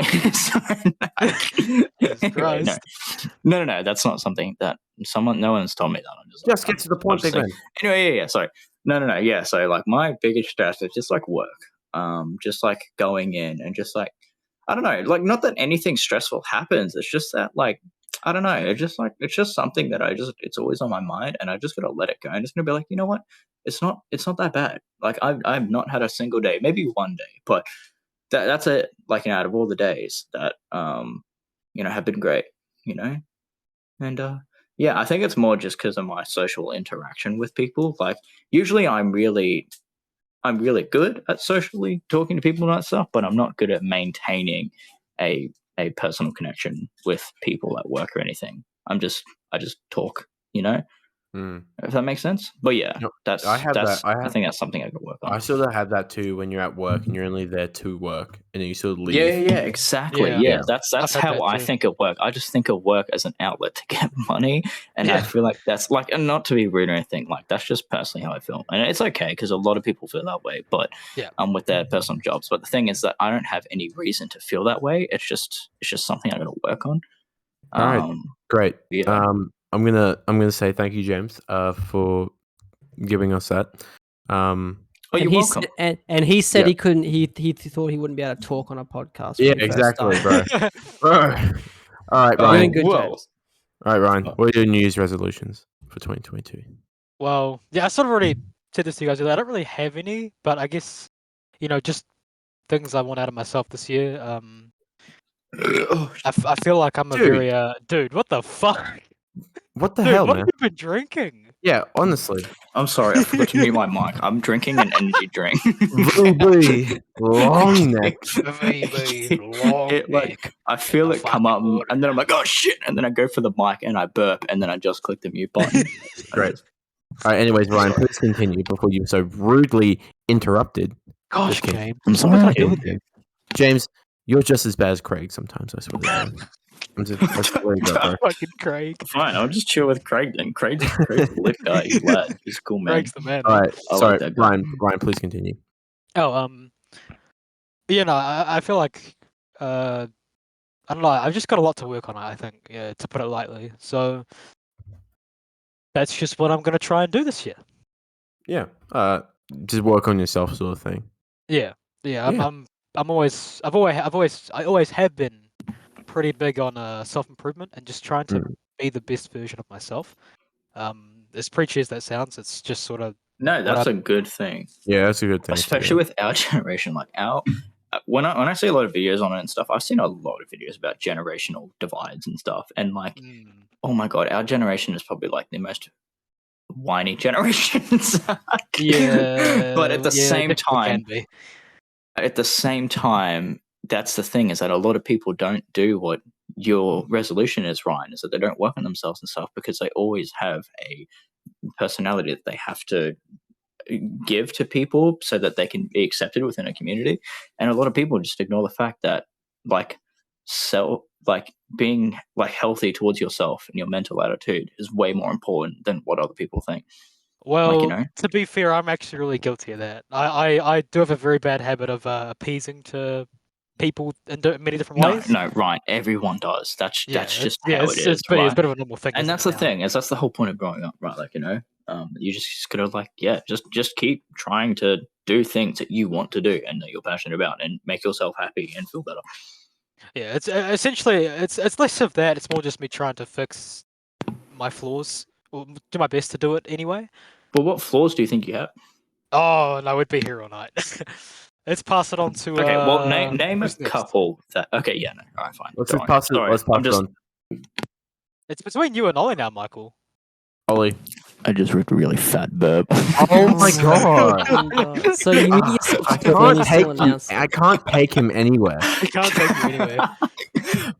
S1: anyway,
S3: Jesus Christ.
S1: no, that's not something that no one's told me that. I'm
S2: Just get to the point, big man.
S1: Anyway, yeah, sorry. No, yeah. So like my biggest stress is just like work. Just like going in and just like I don't know, like not that anything stressful happens. It's just that like I don't know. It's just something that it's always on my mind and I just gotta let it go. I'm just gonna be like, you know what? It's not that bad. Like I've not had a single day, maybe one day, but that's it. Like out of all the days that have been great, and yeah, I think it's more just because of my social interaction with people. Like usually I'm really good at socially talking to people and that stuff, but I'm not good at maintaining a personal connection with people at work or anything. I just talk, if that makes sense. But yeah,
S2: No,
S1: I think that's something I could work on.
S2: I sort of have that too when you're at work and you're only there to work and then you sort of leave.
S1: Yeah, exactly.
S3: Yeah.
S1: Yeah, that's how
S3: that
S1: I
S3: too.
S1: think of work. I just think of work as an outlet to get money, and I feel like that's like, and not to be rude or anything, like that's just personally how I feel, and it's okay because a lot of people feel that way, but with their personal jobs. But the thing is that I don't have any reason to feel that way. It's just something I got to work on.
S2: All right, great.
S1: Yeah.
S2: I'm gonna say thank you, James, for giving us that.
S1: You're welcome.
S4: And he said he couldn't. He thought he wouldn't be able to talk on a podcast.
S2: Yeah,
S4: when he first
S2: exactly,
S4: started.
S2: bro. All right,
S4: Doing
S2: Ryan.
S4: good,
S1: Whoa.
S4: James.
S2: All right, Ryan. What are your New Year's resolutions for 2022?
S3: Well, yeah, I sort of already said this to you guys earlier. I don't really have any, but I guess just things I want out of myself this year. I feel like I'm a very dude. What the fuck?
S2: What the
S3: Dude,
S2: hell,
S3: what
S2: man?
S3: have you been drinking?
S2: Yeah, honestly.
S1: I'm sorry, I forgot to mute my mic. I'm drinking an energy drink.
S2: Ruby long neck.
S1: I feel it come up, and then I'm like, oh shit! And then I go for the mic and I burp, and then I just click the mute button.
S2: Great. All right. Anyways, Ryan, please continue before you were so rudely interrupted.
S3: Gosh,
S2: Just
S3: James.
S1: I'm
S3: What did I
S1: sorry.
S3: do?
S2: James, you're just as bad as Craig sometimes. I swear to God. I swear to God, bro.
S3: Fucking Craig.
S1: Fine, I'll just chill with Craig then. Craig's a lit guy. He's lad. He's a cool man.
S3: Craig's the man.
S2: All right.
S1: I
S2: Sorry,
S1: like that guy.
S2: Ryan, please continue.
S3: Oh, I feel like I don't know. I've just got a lot to work on. I think, to put it lightly. So, That's just what I'm gonna try and do this year.
S2: Yeah. Just work on yourself, sort of thing.
S3: Yeah. Yeah.
S2: Yeah.
S3: I always have been pretty big on self improvement and just trying to be the best version of myself. As preachy as that sounds, it's just sort of
S1: No,
S3: what
S1: that's a good thing.
S2: Yeah, that's a good thing.
S1: Especially with our generation, like when I see a lot of videos on it and stuff, I've seen a lot of videos about generational divides and stuff, and like, oh my god, our generation is probably like the most whiny generations.
S3: yeah.
S1: But at the
S3: yeah,
S1: same
S3: it definitely can
S1: time, that's the thing, is that a lot of people don't do what your resolution is, Ryan, is that they don't work on themselves and stuff because they always have a personality that they have to give to people so that they can be accepted within a community. And a lot of people just ignore the fact that like being like healthy towards yourself and your mental attitude is way more important than what other people think.
S3: Well,
S1: Like,
S3: to be fair, I'm actually really guilty of that. I do have a very bad habit of appeasing to people in many different ways.
S1: No, Ryan, everyone does. That's just how it is,
S3: it's
S1: right?
S3: a bit of a normal thing.
S1: And
S3: isn't
S1: that's
S3: it,
S1: the
S3: now?
S1: thing, is that's the whole point of growing up, right? Like, you just gotta like, just keep trying to do things that you want to do and that you're passionate about and make yourself happy and feel better.
S3: Yeah, it's essentially it's less of that. It's more just me trying to fix my flaws or do my best to do it anyway.
S1: But what flaws do you think you have?
S3: Oh no, we'd be here all night. Let's pass it on to.
S1: Okay, well, name a
S3: who's next?
S1: couple that. Okay, yeah, no, all right, fine.
S2: Let's
S1: Go
S2: just
S1: on.
S2: pass it.
S1: Sorry,
S2: Let's pass
S1: I'm
S2: it
S1: just.
S2: on.
S3: It's between you and Ollie now, Michael.
S2: Ollie.
S1: I just ripped a really fat burp.
S2: Oh my god!
S4: So you mean yourself
S2: I
S4: to when you
S2: can't take
S4: still
S2: him.
S4: announce
S2: I
S4: it.
S2: can't take him anywhere.
S3: You can't take you anywhere.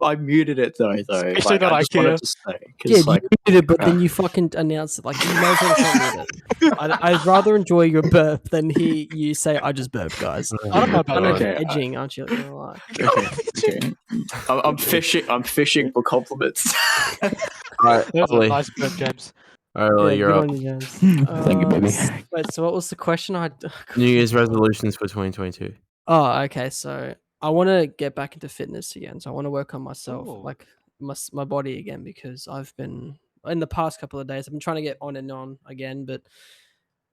S1: I muted it though.
S3: Especially
S1: Like,
S3: not
S1: I just
S3: IKEA.
S1: wanted to say,
S4: Yeah,
S1: because like,
S4: you did it, but then you fucking announced it. Like, you may as well just not mute it. I'd rather enjoy your burp than hear you say, "I just burped, guys."
S3: I don't know about
S4: Kind of
S1: Okay,
S4: edging, aren't you? Not gonna lie.
S1: okay. I'm fishing for compliments.
S2: All right,
S3: That was a
S2: Ollie.
S3: nice burp, James.
S2: All right, Ollie,
S4: Yeah,
S2: you're
S4: good
S2: up.
S4: on you, James.
S1: Thank you, baby.
S4: Wait, so what was the question?
S2: New Year's resolutions for 2022.
S4: Oh, okay. So I want to get back into fitness again. So I want to work on myself,
S3: Ooh.
S4: like my body again, because I've been in the past couple of days. I've been trying to get on and on again, but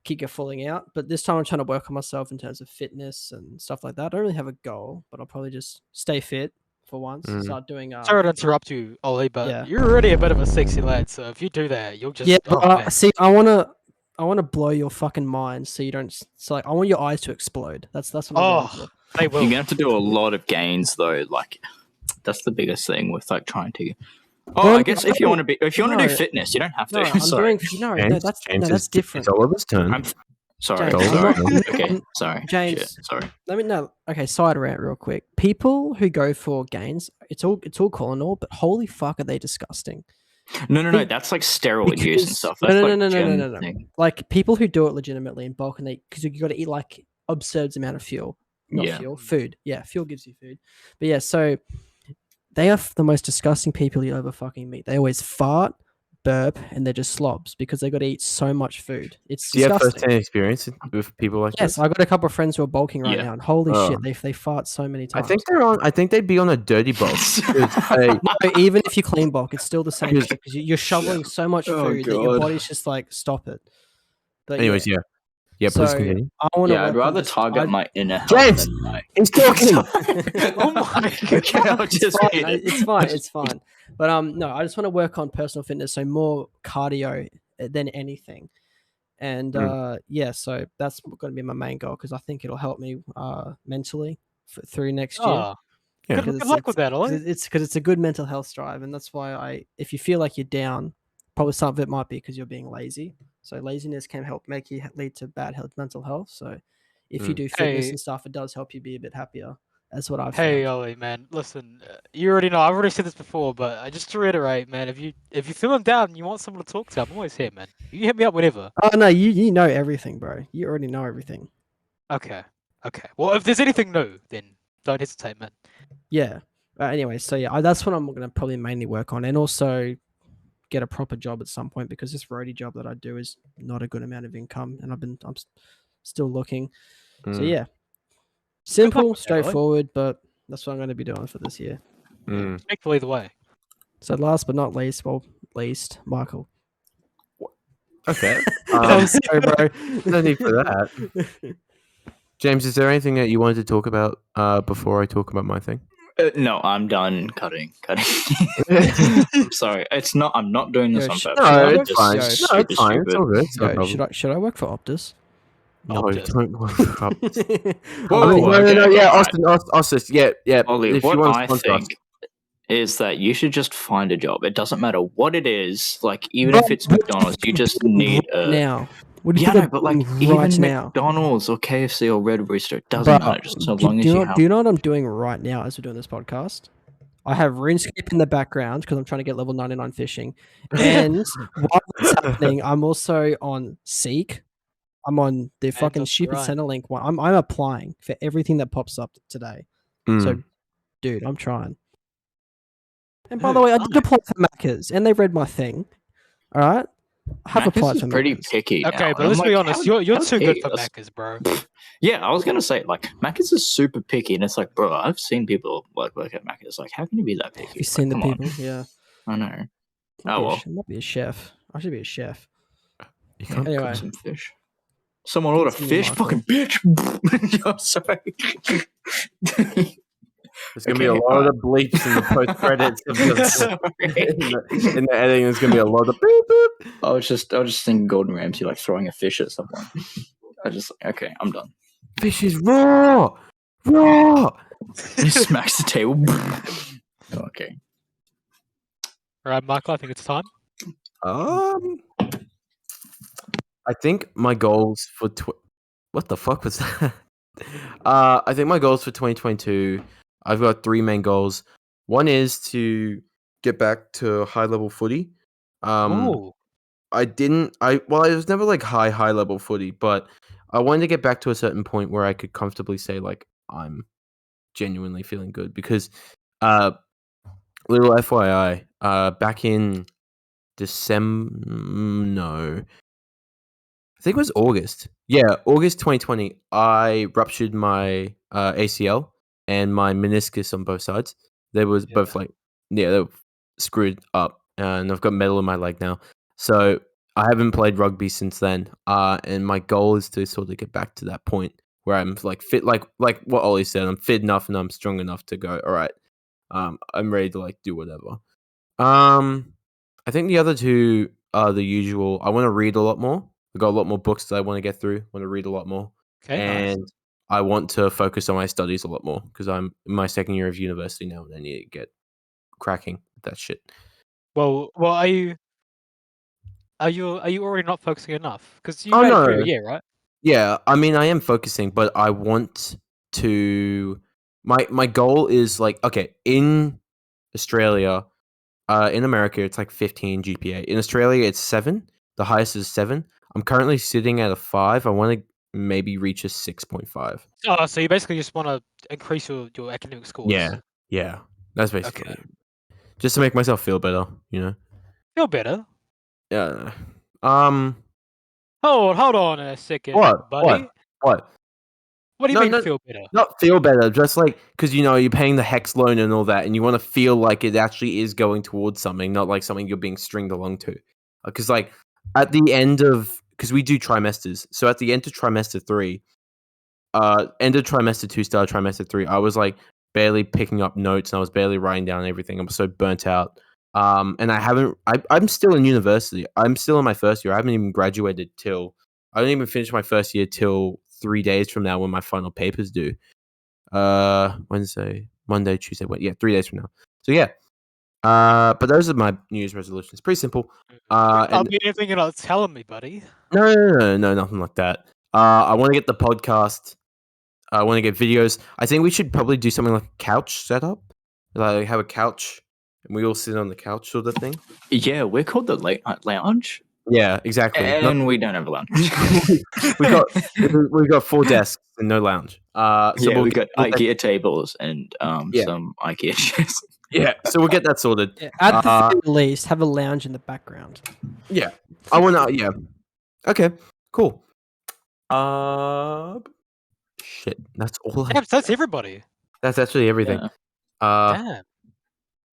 S4: keep falling out. But this time I'm trying to work on myself in terms of fitness and stuff like that. I don't really have a goal, but I'll probably just stay fit for once. Start doing
S3: Sorry to interrupt you, Ollie, but
S4: yeah.
S3: you're already a bit of a sexy lad. So if you do that, you'll just
S4: Yeah,
S3: oh,
S4: but
S3: man.
S4: see, I want to blow your fucking mind so you don't. So like, I want your eyes to explode. That's what I'm going for.
S3: They will.
S1: You're gonna have to do a lot of gains though. Like, that's the biggest thing with like trying to. Oh,
S4: Well,
S1: I guess if you want to do
S4: no.
S1: fitness, you don't have to.
S4: No, I'm
S1: Sorry.
S4: doing. No,
S2: James,
S4: that's different.
S2: It's Oliver's turn.
S1: I'm sorry.
S4: James,
S2: I'm not-
S1: Okay, sorry.
S4: James.
S1: Shit, sorry.
S4: Let me know. Okay, side rant real quick. People who go for gains, it's all cool and all, but holy fuck, are they disgusting?
S1: No.
S4: Think-
S1: That's like steroid use and
S4: Because-
S1: stuff.
S4: no,
S1: That's
S4: no,
S1: like
S4: no, no, no,
S1: gym
S4: no, no.
S1: thing.
S4: Like people who do it legitimately in bulk, and because you got to eat like absurd amount of fuel, not
S1: Yeah.
S4: fuel, food. Yeah, fuel gives you food. But yeah, so they are the most disgusting people you ever fucking meet. They always fart, burp, and they're just slobs because they got to eat so much food. It's
S2: Do you have
S4: disgusting.
S2: first-hand experience with people like
S4: Yes,
S2: this?
S4: I got a couple of friends who are bulking right
S1: Yeah.
S4: now, and holy
S2: Oh.
S4: shit, they fart so many
S2: I
S4: times.
S2: think they're on. I think they'd be on a dirty bulk.
S4: No, even if you clean bulk, it's still the same
S2: Because-
S4: shit because you're shoveling so much
S1: Oh,
S4: food that your
S1: God.
S4: body's just like, stop it. But
S2: Anyways, yeah. Please
S4: so
S2: continue.
S4: I want to.
S1: Yeah, I'd rather target my inner health
S2: James!
S1: than my.
S2: He's talking.
S3: Oh my
S1: Okay, I'll
S4: It's
S1: just
S4: fine.
S1: eat it.
S4: It's fine. It's fine. But no, I just want to work on personal fitness, so more cardio than anything. And yeah, so that's going to be my main goal because I think it'll help me mentally through next year.
S3: Oh,
S2: Yeah.
S3: good luck with that, Ollie.
S4: It's because it's a good mental health drive, and that's why if you feel like you're down, probably some of it might be because you're being lazy. So laziness can help make you lead to bad mental health. So if you do fitness
S3: Hey.
S4: and stuff, it does help you be a bit happier. That's what I've
S3: Hey,
S4: found.
S3: Ollie, man, listen, you already know. I've already said this before, but just to reiterate, man, if you feeling down and you want someone to talk to, I'm always here, man. You can hit me up whenever.
S4: Oh no, you know everything, bro. You already know everything.
S3: Okay. Well, if there's anything new, then don't hesitate, man.
S4: Yeah. Anyway, so yeah, that's what I'm going to probably mainly work on, and also get a proper job at some point because this roadie job that I do is not a good amount of income, and I'm still looking. So yeah, simple,
S3: with that, Ollie.
S4: straightforward, but that's what I'm going to be doing for this year.
S3: Respectful either way.
S4: So last but not least, Michael.
S2: Okay.
S4: I'm sorry, bro.
S2: No need for that. James, is there anything that you wanted to talk about before I talk about my thing?
S1: No, I'm done cutting. I'm sorry. I'm not doing this
S4: Yo,
S1: on
S4: sh-
S1: purpose.
S2: No,
S1: I'm
S2: it's
S1: just
S2: fine.
S4: Yo,
S2: No,
S1: super
S2: it's fine. It's
S1: stupid.
S2: all good. It's no
S4: Yo,
S2: problem.
S4: should I work for Optus?
S2: No,
S3: Optus.
S2: don't work for Optus.
S1: Whoa,
S2: I mean, no,
S1: okay,
S2: yeah,
S1: alright.
S2: Austin, yeah.
S1: Ollie,
S2: If you
S1: what
S2: want to
S1: I
S2: sponsor us.
S1: think is that you should just find a job. It doesn't matter what it is. Like, even
S4: Bro,
S1: if it's
S4: what
S1: McDonald's, you just
S4: doing
S1: need
S4: right
S1: a.
S4: now. What do you
S1: Yeah,
S4: think
S1: no, but
S4: I'm
S1: like,
S4: doing right
S1: even
S4: now?
S1: McDonald's or KFC or Red Rooster, it doesn't
S4: Bro,
S1: matter. Just so
S4: do,
S1: long
S4: do
S1: as
S4: you
S1: you
S4: know,
S1: have.
S4: do you know what I'm doing right now as we're doing this podcast? I have RuneScape in the background because I'm trying to get level 99 fishing. And while that's happening, I'm also on Seek. I'm on the fucking
S3: that's
S4: stupid
S3: right.
S4: Centerlink one. I'm applying for everything that pops up today. So,
S2: Mm.
S4: dude, I'm trying. And by the way, I did apply for Macca's and they read my thing. All right. I have
S1: Macca's
S4: applied
S1: is
S4: for
S1: pretty
S4: Macca's.
S1: picky now.
S3: Okay,
S1: and
S3: but
S1: I'm
S3: let's be
S1: like,
S3: honest.
S1: how-
S3: You're
S1: how
S3: too good
S1: picky?
S3: for
S1: That's-
S3: Macca's, bro.
S1: Yeah, I was gonna say, like, Macca's is super picky, and it's like, bro, I've seen people work at Macca's. Like, how can you be that picky?
S4: Have you seen the
S1: Like, come on.
S4: people? Yeah.
S1: I know.
S4: Might
S1: Oh
S4: be a
S1: well.
S4: sh- might be a chef. I should be a chef.
S2: You
S1: Yeah,
S2: can't.
S4: Anyway.
S1: cook some fish. Someone order
S4: Continue,
S1: fish,
S4: Michael.
S1: fucking bitch. Oh, sorry.
S2: There's gonna be a
S1: Okay,
S2: lot of bleeps in the post credits of this.
S1: Sorry.
S2: in the editing, there's gonna be a lot of boop boop.
S1: I was just thinking Gordon Ramsay like throwing a fish at someone. I just okay, I'm done.
S2: Fish is raw.
S1: He smacks the table. Okay.
S3: All right, Michael, I think it's time.
S2: I think my goals for what the fuck was that? I think my goals for 2022. I've got 3 main goals. One is to get back to high level footy.
S3: Ooh.
S2: I was never like high level footy, but I wanted to get back to a certain point where I could comfortably say like I'm genuinely feeling good because little FYI, back in December, no, I think it was August. Yeah, August 2020, I ruptured my ACL and my meniscus on both sides. They was both like, yeah, they were screwed up, and I've got metal in my leg now. So I haven't played rugby since then. And my goal is to sort of get back to that point where I'm like fit, like what Ollie said. I'm fit enough and I'm strong enough to go. All right, I'm ready to like do whatever. I think the other two are the usual. I want to read a lot more. I've got a lot more books that I want to get through. Want to read a lot more,
S3: Okay, nice.
S2: and I want to focus on my studies a lot more because I'm in my second year of university now, and I need to get cracking with that shit.
S3: Well, are you already not focusing enough? Because you
S2: Oh,
S3: made it
S2: no.
S3: through your year, right?
S2: Yeah, I mean, I am focusing, but I want to. My goal is like okay in Australia. In America, it's like 15 GPA. In Australia, it's 7. The highest is 7. I'm currently sitting at a 5. I want to maybe reach a 6.5.
S3: Oh, so you basically just want to increase your academic scores.
S2: Yeah. That's basically it. Just to make myself feel better, you know?
S3: Feel better.
S2: Yeah.
S3: Hold on a second,
S2: What?
S3: buddy.
S2: What?
S3: What do you
S2: No,
S3: mean
S2: no.
S3: feel better?
S2: Not feel better, just like, because, you know, you're paying the HEX loan and all that, and you want to feel like it actually is going towards something, not like something you're being stringed along to. Because, like, at the end of, because we do trimesters, so at the end of trimester 3, end of trimester 2, start of trimester 3, I was like barely picking up notes and I was barely writing down everything. I'm so burnt out. And I'm still in university. I'm still in my first year. I haven't even graduated I don't even finish my first year till 3 days from now when my final papers due. Wednesday, Monday, Tuesday, 3 days from now. So yeah. But those are my New Year's resolutions. Pretty simple.
S3: I'll
S2: And
S3: be anything you're not telling me, buddy.
S2: no, nothing like that. I want to get the podcast. I want to get videos. I think we should probably do something like a couch setup. Like have a couch and we all sit on the couch sort of thing.
S1: Yeah, we're called the late night lounge,
S2: Yeah, exactly.
S1: and we don't have a lounge.
S2: we got 4 desks and no lounge. So
S1: yeah, we got
S2: we'll get-
S1: IKEA tables and
S2: Yeah.
S1: some IKEA chairs.
S2: yeah, so we'll get that sorted.
S4: Yeah, at the very least, have a lounge in the background.
S2: Yeah, I want to. Yeah, okay, cool. Shit, that's all.
S3: That's everybody.
S2: That's actually everything.
S1: Yeah.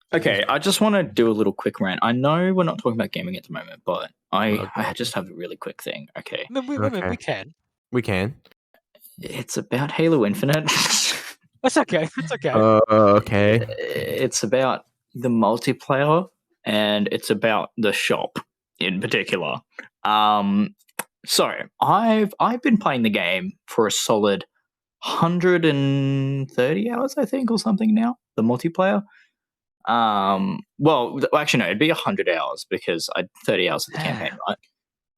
S3: Damn.
S1: Okay, I just want to do a little quick rant. I know we're not talking about gaming at the moment, but I just have a really quick thing. Okay,
S3: I mean, we can.
S2: We can.
S1: it's about Halo Infinite.
S3: That's okay. It's okay.
S2: Okay.
S1: It's about the multiplayer, and it's about the shop in particular. So I've been playing the game for a solid 130 hours, I think, or something now. The multiplayer. Well, actually, no, it'd be 100 hours because I 30 hours of the campaign, right?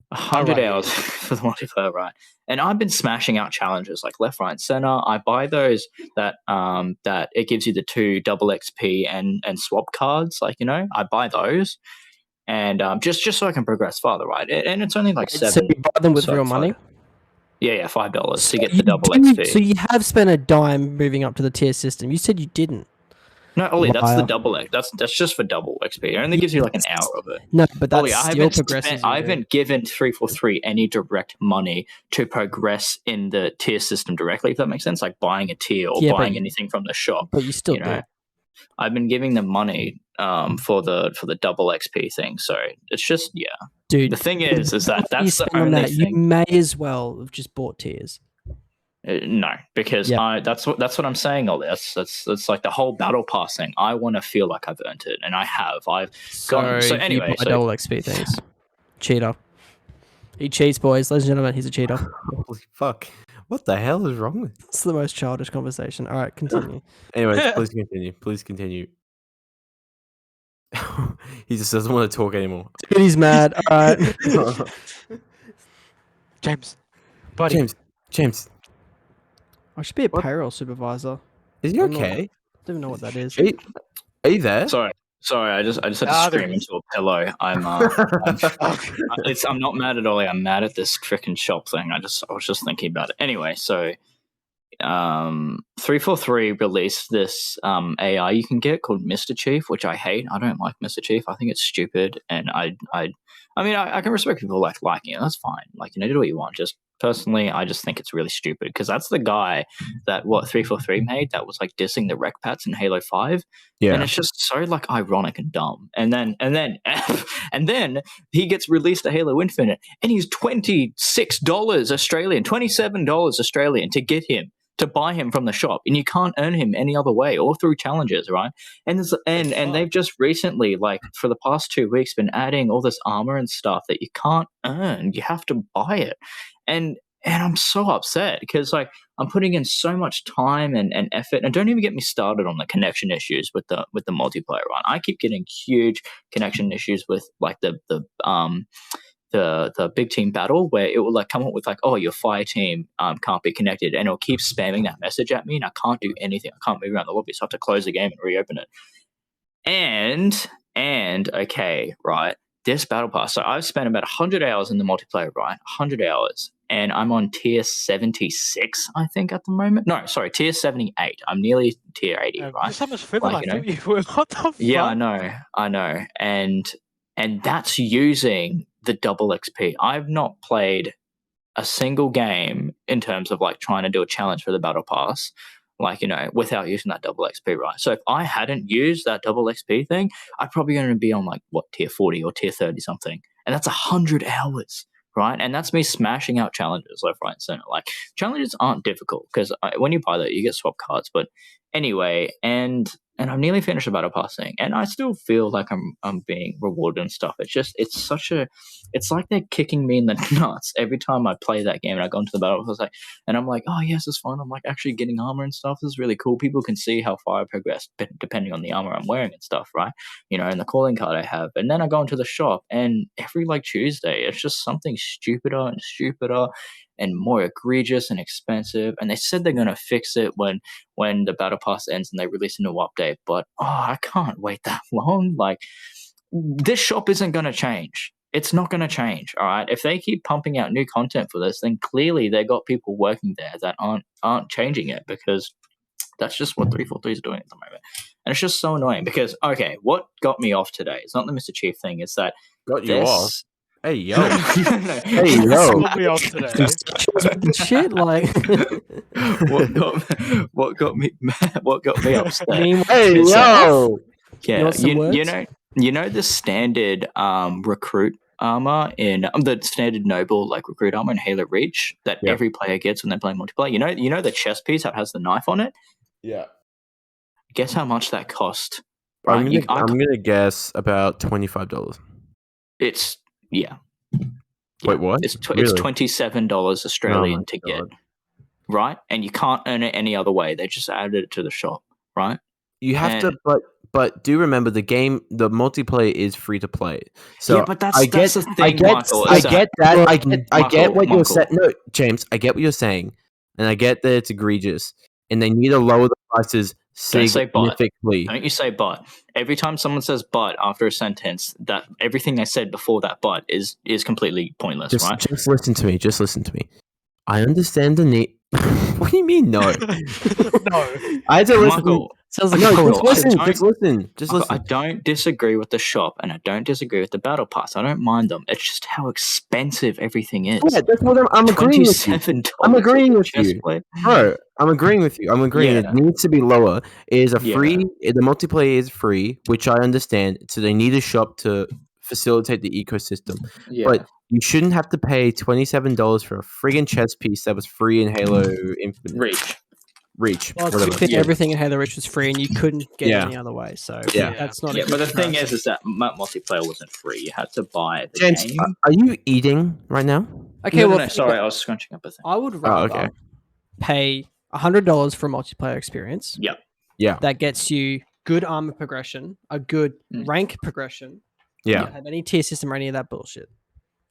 S1: 100
S3: right,
S1: hours for the multiplayer, right? And I've been smashing out challenges like left, right, and center. I buy those that it gives you the 2 double XP and swap cards, like, you know, I buy those, and just so I can progress farther, right? And it's only like
S4: So
S1: 7.
S4: you buy them with
S1: so
S4: real
S1: it's
S4: money?
S1: like- yeah, $5
S4: So
S1: to get
S4: you
S1: the double
S4: do-
S1: XP.
S4: So you have spent a dime moving up to the tier system. You said you didn't.
S1: No, Ollie, that's the
S4: Liar.
S1: double X. That's just for double XP. It only gives you like an hour of it.
S4: No, but that's
S1: Ollie,
S4: still progresses.
S1: I haven't given 343 any direct money to progress in the tier system directly, if that makes sense. Like buying a tier or
S4: Yeah, but
S1: buying
S4: you-
S1: anything from the shop.
S4: But you still
S1: You know,
S4: do.
S1: I've been giving them money for the double XP thing. So it's just
S4: Dude,
S1: The thing is
S4: the
S1: that
S4: money you
S1: that's the
S4: spend on
S1: only
S4: that, you
S1: thing.
S4: may as well have just bought tiers.
S1: No, because
S4: Yeah.
S1: that's what I'm saying. Ollie, that's like the whole battle pass thing. I want to feel like I've earned it, and I have. I've gotten. So
S4: you
S1: anyway,
S4: buy double XP things. Cheater. He cheats, boys. Ladies and gentlemen, he's a cheater.
S2: Holy fuck! What the hell is wrong with?
S4: It's the most childish conversation. All right, continue.
S2: Anyways, please continue. Please continue. He just doesn't want to talk anymore.
S4: Dude, he's mad. All right.
S3: James, buddy.
S2: James,
S4: I should be a
S2: What?
S4: payroll supervisor.
S2: is he
S4: I'm not-
S2: okay?
S4: Don't even know what that is.
S2: Are you there?
S1: sorry. I just had to
S3: Ah, there
S1: scream
S3: it is.
S1: into a pillow. I'm not mad at Ollie. I'm mad at this freaking shop thing. I was just thinking about it. Anyway, so 343 released this AI you can get called Mr. Chief, which I hate. I don't like Mr. Chief. I think it's stupid, and I mean I can respect people liking it. That's fine. Like, you know, do what you want. Just personally, I just think it's really stupid because that's the guy that 343 made that was like dissing the rec pats in Halo 5. And it's just so like ironic and dumb. And then and then he gets released to Halo Infinite, and he's $26 Australian, $27 Australian to get him, to buy him from the shop, and you can't earn him any other way or through challenges, right? And they've just recently, like for the past 2 weeks, been adding all this armor and stuff that you can't earn. You have to buy it, and I'm so upset because like I'm putting in so much time and effort, and don't even get me started on the connection issues with the multiplayer, right? I keep getting huge connection issues with like the big team battle where it will like come up with like, oh, your fire team can't be connected, and it'll keep spamming that message at me, and I can't do anything. I can't move around the lobby, so I have to close the game and reopen it. And okay, right, this battle pass. So I've spent about 100 hours in the multiplayer, right? 100 hours, and I'm on tier 76, I think, at the moment. No, sorry, tier 78. I'm nearly tier 80, right?
S3: You're so much further
S1: Like,
S3: than I thought you were. What the fuck?
S1: Yeah, I know, and that's using the double XP. I've not played a single game in terms of like trying to do a challenge for the battle pass, like, you know, without using that double XP, right? So if I hadn't used that double XP thing, I'd probably going to be on like tier 40 or tier 30 something, and that's 100 hours. Right, and that's me smashing out challenges left, right, and center. Like, challenges aren't difficult because when you buy that, you get swap cards. But anyway, and I'm nearly finished the battle pass thing, and I still feel like I'm being rewarded and stuff. It's like they're kicking me in the nuts every time I play that game and I go into the battle pass, and I'm like, oh yes, it's fun. I'm like actually getting armor and stuff. This is really cool. People can see how far I progressed depending on the armor I'm wearing and stuff, right? You know, and the calling card I have. And then I go into the shop, and every like Tuesday, it's just something stupider and more egregious and expensive. And they said they're going to fix it when the battle pass ends and they release a new update. But I can't wait that long. Like, this shop isn't going to change. It's not going to change. All right. If they keep pumping out new content for this, then clearly they got people working there that aren't changing it, because that's just what 343 is doing at the moment. And it's just so annoying because, okay, what got me off today? It's not the Mr. Chief thing. It's that
S2: Got you off. Hey yo.
S1: Hey,
S2: yo.
S3: What me off today?
S4: Shit, like.
S1: what got me upset?
S4: Meanwhile,
S2: Hey
S1: It's,
S2: yo.
S1: Yeah,
S4: want some words?
S1: you know the standard recruit armor in the standard noble like recruit armor in Halo Reach that
S2: Yeah.
S1: every player gets when they play multiplayer. You know the chest piece that has the knife on it.
S2: Yeah.
S1: Guess how much that cost?
S2: I'm
S1: Right,
S2: gonna guess about $25.
S1: it's yeah.
S2: Wait, what?
S1: It's
S2: Really?
S1: $27
S2: Oh my
S1: Australian to get,
S2: god!
S1: right? And you can't earn it any other way. They just added it to the shop, right?
S2: You have
S1: And
S2: to, but do remember the multiplayer is free to play. So
S1: yeah, but that's
S2: I get,
S1: the
S2: I
S1: thing,
S2: get,
S1: Michael.
S2: I
S1: Is that
S2: get that. I get what you're
S1: Michael.
S2: saying. No, James, I get what you're saying, and I get that it's egregious, and they need to lower the prices
S1: Don't say but.
S2: significantly.
S1: Don't you say but. Every time someone says but after a sentence, that everything they said before that but is completely pointless, right?
S2: Just listen to me. Just listen to me. I understand the need. What do you mean, no?
S3: No.
S2: I had to listen.
S1: Michael,
S4: Sounds like
S2: No,
S4: a
S1: Michael,
S2: just
S4: politician.
S2: listen. Just listen. Just
S1: Michael, I
S2: listen.
S1: don't disagree with the shop and I don't disagree with the battle pass. I don't mind them. It's just how expensive everything is.
S2: Yeah, that's what I'm agreeing with you.
S1: $27
S2: I'm agreeing
S1: for
S2: with
S1: chest
S2: you.
S1: plate.
S2: Bro, I'm agreeing with you. I'm agreeing.
S1: Yeah.
S2: It needs to be lower. It is a
S1: Yeah.
S2: free. The multiplayer is free, which I understand. So they need a shop to facilitate the ecosystem.
S1: Yeah.
S2: But you shouldn't have to pay $27 for a friggin' chess piece that was free in Halo Infinite Reach.
S4: Well, to be
S2: Whatever.
S4: fair,
S1: Yeah.
S4: everything in Halo Reach was free, and you couldn't get
S2: Yeah.
S4: any other way. So
S2: Yeah.
S4: that's not.
S1: Yeah,
S4: a
S1: but
S4: good
S1: the thing
S4: comparison.
S1: is that multiplayer wasn't free. You had to buy the
S2: James,
S1: game.
S2: are you eating right now?
S4: Okay,
S1: no,
S4: well,
S1: no, sorry, I was scrunching up a thing.
S4: I would rather
S2: okay.
S4: pay $100 for a multiplayer experience.
S1: Yep.
S2: Yeah.
S4: That gets you good armor progression, a good rank progression.
S2: Yeah.
S4: Don't have any tier system or any of that bullshit.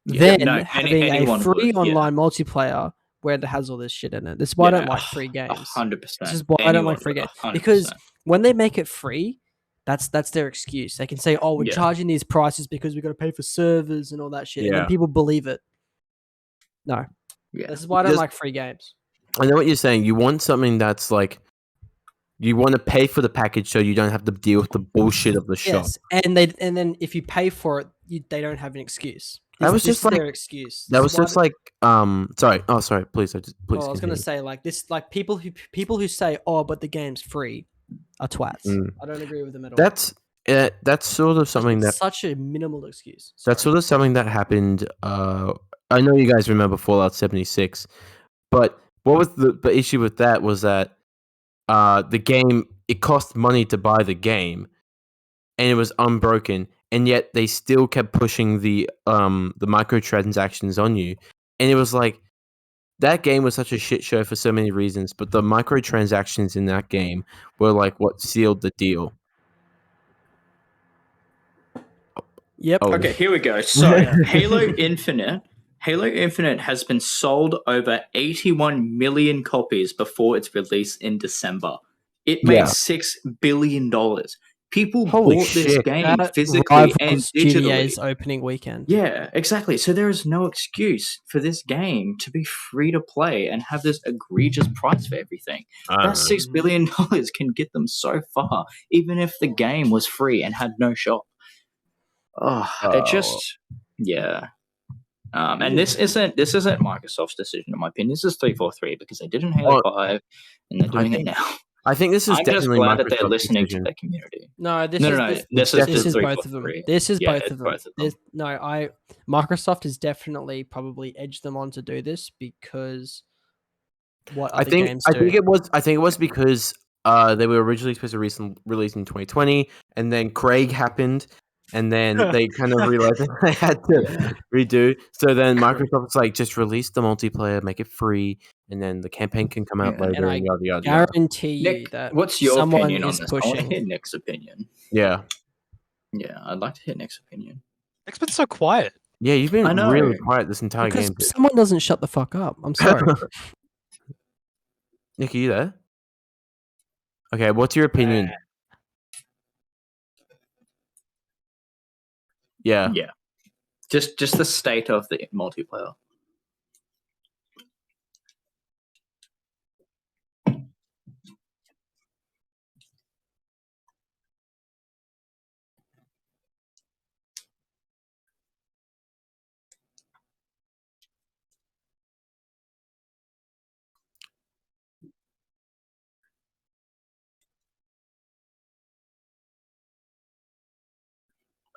S1: Yeah.
S4: Then
S1: No,
S4: having a
S1: anyone
S4: free
S1: would, yeah.
S4: online multiplayer where it has all this shit in it. This is why I don't like free games.
S1: 100%.
S4: This is why I don't like free games. Because when they make it free, that's their excuse. They can say, "Oh, we're
S1: Yeah.
S4: charging these prices because we got to pay for servers and all that shit," and
S2: Yeah.
S4: then people believe it. No,
S1: Yeah.
S4: this is why I don't like free games.
S2: I know what you're saying. You want something that's like, you want to pay for the package so you don't have to deal with the bullshit of the shop.
S4: Yes, and then if you pay for it, they don't have an excuse.
S2: That was
S4: This
S2: just
S4: is
S2: like
S4: their excuse.
S2: that was just like sorry. Oh, sorry. Please, please.
S4: I was gonna say like this, like people who say, "Oh, but the game's free," are twats. I don't agree with them at all.
S2: That's sort of something that
S4: such a minimal excuse.
S2: that's sort of something that happened. I know you guys remember Fallout 76, but what was the issue with that was that the game, it cost money to buy the game, and it was unbroken, and yet they still kept pushing the microtransactions on you, and it was like, that game was such a shit show for so many reasons, but the microtransactions in that game were like what sealed the deal.
S4: Yep.
S2: Oh.
S1: Okay, here we go. So, Halo Infinite has been sold over 81 million copies before its release in December. It made
S2: Yeah.
S1: $6 billion. People
S2: Holy
S1: bought this
S2: shit.
S1: game
S4: That
S1: physically and
S4: rivals
S1: digitally.
S4: GTA's opening weekend.
S1: Yeah, exactly. So there is no excuse for this game to be free to play and have this egregious price for everything. That $6 billion can get them so far, even if the game was free and had no shop. It just, yeah. And this isn't Microsoft's decision, in my opinion. This is 343 because they did in Halo 5, and they're doing it now.
S2: I think this is
S1: I'm just
S2: definitely
S1: glad that they're
S2: Microsoft's
S1: listening
S2: decision.
S1: to their community.
S4: No, this is both of them.
S1: 343.
S4: This is
S1: Yeah,
S4: both of them.
S1: both of them.
S4: Microsoft has definitely probably edged them on to do this because what other
S2: I think
S4: games do.
S2: I think it was because they were originally supposed to release in 2020, and then Craig happened, and then they kind of realized that they had to redo. So then Microsoft was like, just release the multiplayer, make it free, and then the campaign can come out later.
S4: And I
S2: yada, yada, yada.
S4: guarantee you
S1: Nick,
S4: that
S1: what's your
S4: someone
S1: opinion on
S4: is
S1: this? I want to
S4: pushing.
S1: hear Nick's opinion.
S2: Yeah,
S1: Yeah, I'd like to hear Nick's opinion.
S3: Nick's been so quiet.
S2: yeah, you've been
S1: I know.
S2: really quiet this entire
S4: Because
S2: game. Dude.
S4: someone doesn't shut the fuck up. I'm sorry.
S2: Nick, are you there? Okay, what's your opinion? Yeah.
S1: Yeah. Just the state of the multiplayer.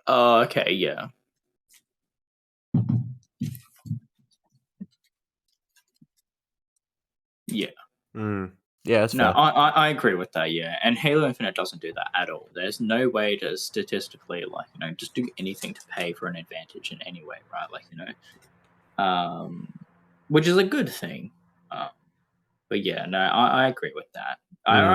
S1: Oh, okay, yeah. Yeah.
S2: Yeah, that's
S1: No,
S2: fair.
S1: I agree with that, yeah. And Halo Infinite doesn't do that at all. There's no way to statistically, like, just do anything to pay for an advantage in any way, right? Like, which is a good thing. But yeah, no, I agree with that. I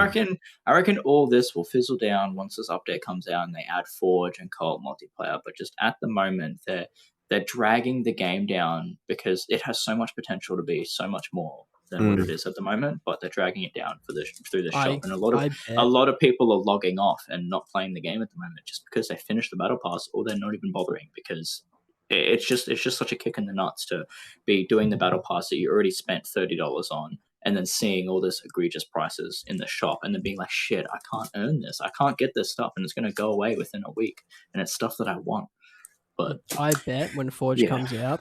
S1: reckon all this will fizzle down once this update comes out and they add Forge and co-op multiplayer. But just at the moment, they're dragging the game down because it has so much potential to be so much more than what it is at the moment. But they're dragging it down through the shop, and a lot of people are logging off and not playing the game at the moment just because they finished the battle pass, or they're not even bothering because it's just such a kick in the nuts to be doing the battle pass that you already spent $30 on, and then seeing all this egregious prices in the shop, and then being like, shit, I can't earn this. I can't get this stuff, and it's going to go away within a week, and it's stuff that I want. But
S4: I bet when Forge comes out,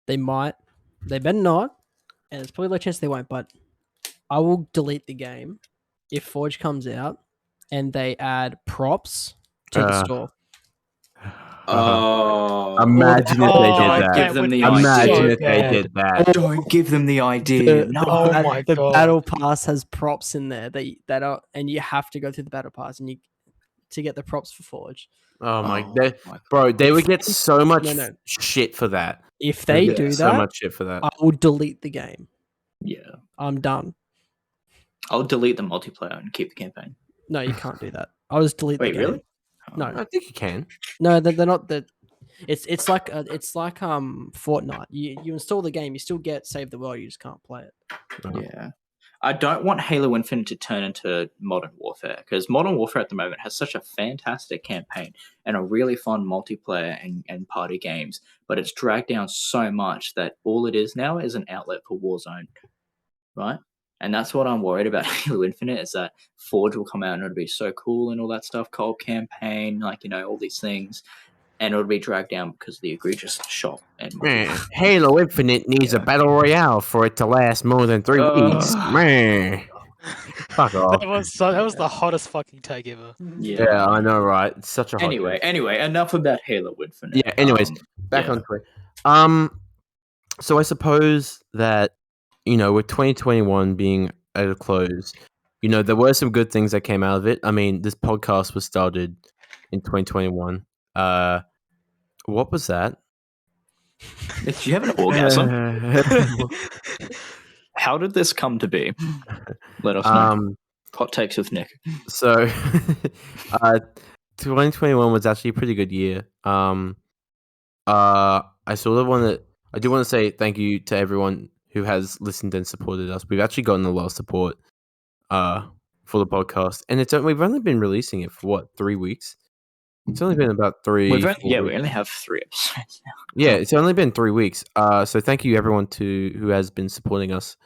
S4: they better not, and it's probably a low chance they won't, but I will delete the game if Forge comes out and they add props to the store.
S2: Imagine if they did that.
S1: Give them the
S2: Imagine
S1: idea.
S2: if they did that.
S1: Don't give them the idea.
S4: The battle pass has props in there that are, and you have to go through the battle pass and to get the props for Forge.
S2: Oh my god, bro! They would get so much shit for that.
S4: If they do that,
S2: so much shit for that,
S4: I will delete the game.
S1: Yeah,
S4: I'm done.
S1: I'll delete the multiplayer and keep the campaign.
S4: No, you can't do that. I'll just delete the game.
S1: Really?
S4: No,
S2: I think you can.
S4: No, they're not. It's like Fortnite. You install the game, you still get Save the World. You just can't play it.
S1: Yeah. I don't want Halo Infinite to turn into Modern Warfare, because Modern Warfare at the moment has such a fantastic campaign and a really fun multiplayer and party games, but it's dragged down so much that all it is now is an outlet for Warzone, right? And that's what I'm worried about Halo Infinite, is that Forge will come out and it'll be so cool and all that stuff, co-op campaign, all these things, and it'll be dragged down because of the egregious shop. And
S2: man, Halo Infinite needs a battle royale for it to last more than 3 weeks. Man, fuck off.
S3: That was the hottest fucking take ever.
S2: Yeah, I know, right? It's such a hot
S1: Anyway, enough about Halo Infinite.
S2: Yeah. Anyways, back on to it. So I suppose that with 2021 being at a close, there were some good things that came out of it. I mean, this podcast was started in 2021. What was that?
S1: Did you have an orgasm? How did this come to be? Let us know. Hot takes with Nick.
S2: So, 2021 was actually a pretty good year. I do want to say thank you to everyone who has listened and supported us. We've actually gotten a lot of support for the podcast, and we've only been releasing it for 3 weeks. It's only been about 3.
S1: We only have 3 episodes now.
S2: Yeah, it's only been 3 weeks. So thank you everyone who has been supporting us.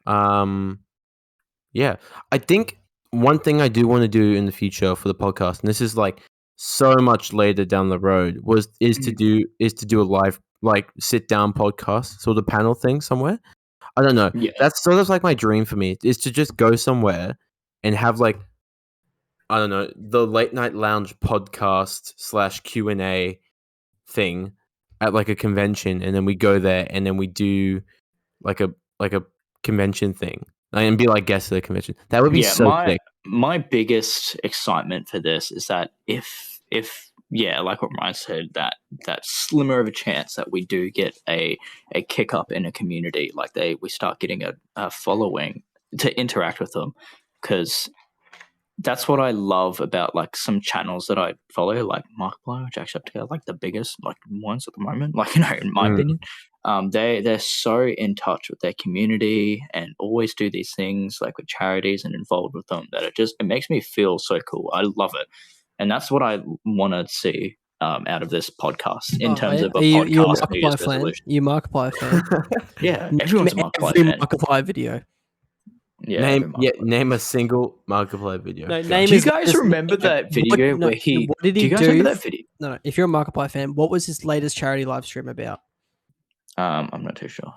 S2: Yeah, I think one thing I do want to do in the future for the podcast, and this is so much later down the road, is to do a live sit down podcast, sort of panel thing somewhere. I don't know. Yeah. That's sort of my dream for me, is to just go somewhere and have I don't know, the late night lounge podcast / Q&A thing at a convention, and then we go there and then we do a convention thing and be guests at the convention. That would be so sick.
S1: My biggest excitement for this is that if like what Ryan said, that slimmer of a chance that we do get a kick up in a community, we start getting a following to interact with them, because that's what I love about some channels that I follow, like Markiplier, which actually have to go the biggest ones at the moment. In my opinion, they're so in touch with their community and always do these things with charities and involved with them, that it makes me feel so cool. I love it, and that's what I want to see out of this podcast in terms of a podcast.
S4: You a Markiplier fan? You Markiplier fan?
S1: Yeah, everyone's a Markiplier
S4: fan.
S1: Markiplier
S4: video.
S2: Yeah, name a single Markiplier video.
S4: No,
S1: do you guys remember that video where he?
S4: What did he
S1: do? You guys remember that video?
S4: No. If you're a Markiplier fan, what was his latest charity live stream about?
S1: I'm not too sure.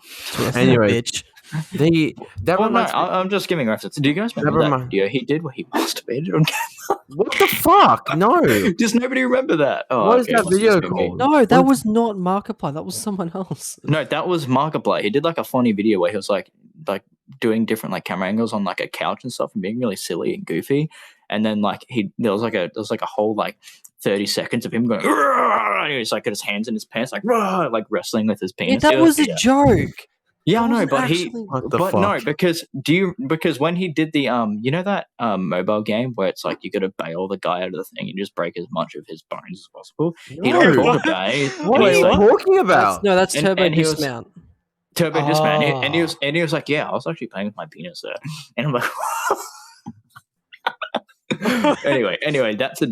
S2: Anyway,
S4: bitch.
S1: I'm just giving reference. Do you guys remember that video he did where he masturbated on camera?
S2: What the fuck? No.
S1: Does nobody remember that? Oh,
S2: What is
S1: okay,
S2: that
S1: must
S2: video
S1: just be me.
S2: called?
S4: No, that was not Markiplier. That was someone else.
S1: No, that was Markiplier. He did like a funny video where he was like doing different like camera angles on like a couch and stuff and being really silly and goofy. And then like there was like a whole like 30 seconds of him going, "Rah!" and he was like got his hands in his pants like "Rah!" like wrestling with his
S4: Yeah,
S1: penis.
S4: that was a joke.
S1: Yeah, I
S4: That
S1: know,
S4: wasn't
S1: but
S4: actually-
S2: What the
S1: but
S2: fuck?
S1: no, because when he did the you know that mobile game where it's like you got to bail the guy out of the thing and just break as much of his bones as possible. He like
S2: No.
S1: called it back.
S2: What
S1: and
S2: are
S1: he
S2: you
S1: was like,
S2: talking about?
S4: That's
S1: And-
S4: Turbo
S1: and he was-
S4: Dismount.
S1: Turbo Disman, and he
S3: Oh.
S1: was like, yeah, I was actually playing with my penis there, and I'm like, anyway, that was a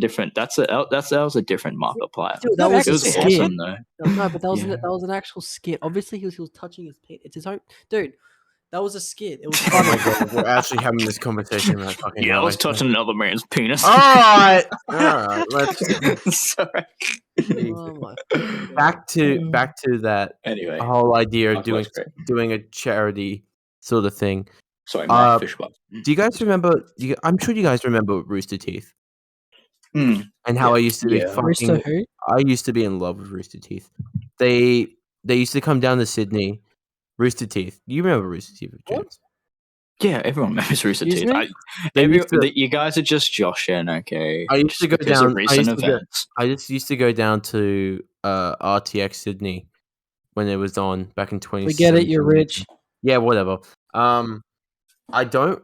S1: different Markiplier.
S4: Dude, that was
S1: It was
S4: a skit.
S1: awesome though.
S4: No, but that was
S1: Yeah.
S4: that was an actual skit. Obviously, he was touching his penis. It's his own dude. That was a skit. It was
S2: Oh my
S4: funny.
S2: god, we're actually having this conversation about fucking.
S1: Yeah, I was
S2: life.
S1: touching another man's penis.
S2: All right, let's
S1: Sorry.
S4: Oh my God.
S2: back to that
S1: Anyway,
S2: whole idea of
S1: Markiplier's great.
S2: doing a charity sort of thing.
S1: Sorry, Mark
S2: Uh,
S1: Fishbuck.
S2: Do you guys remember? I'm sure you guys remember Rooster Teeth and how
S1: Yeah.
S2: I used to be
S1: Yeah.
S4: Rooster
S2: fucking.
S4: who?
S2: I used to be in love with Rooster Teeth. They used to come down to Sydney. Rooster Teeth. You remember Rooster Teeth, James?
S1: Yeah, everyone remembers Rooster
S4: Excuse
S1: Teeth.
S4: me?
S2: They used to-
S1: You guys are just joshing, okay?
S2: I used
S1: Just
S2: to go
S1: because of
S2: down- I
S1: recent
S2: used to go-
S1: events.
S2: I just used to go down to RTX Sydney when it was on back in 2017.
S4: Forget it. You're rich.
S2: Yeah, whatever. I don't.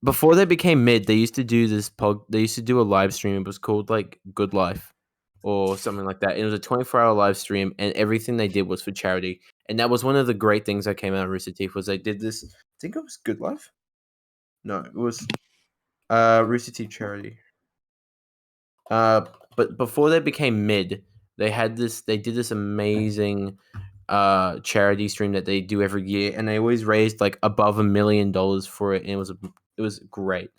S2: Before they became mid, they used to do this They used to do a live stream. It was called like Good Life or something like that. It was a 24-hour live stream, and everything they did was for charity. And that was one of the great things that came out of Rooster Teeth was they did this. I think it was Good Life. No, it was Rooster Teeth charity. But before they became mid, they did this amazing charity stream that they do every year, and they always raised like above $1 million for it, and it was great.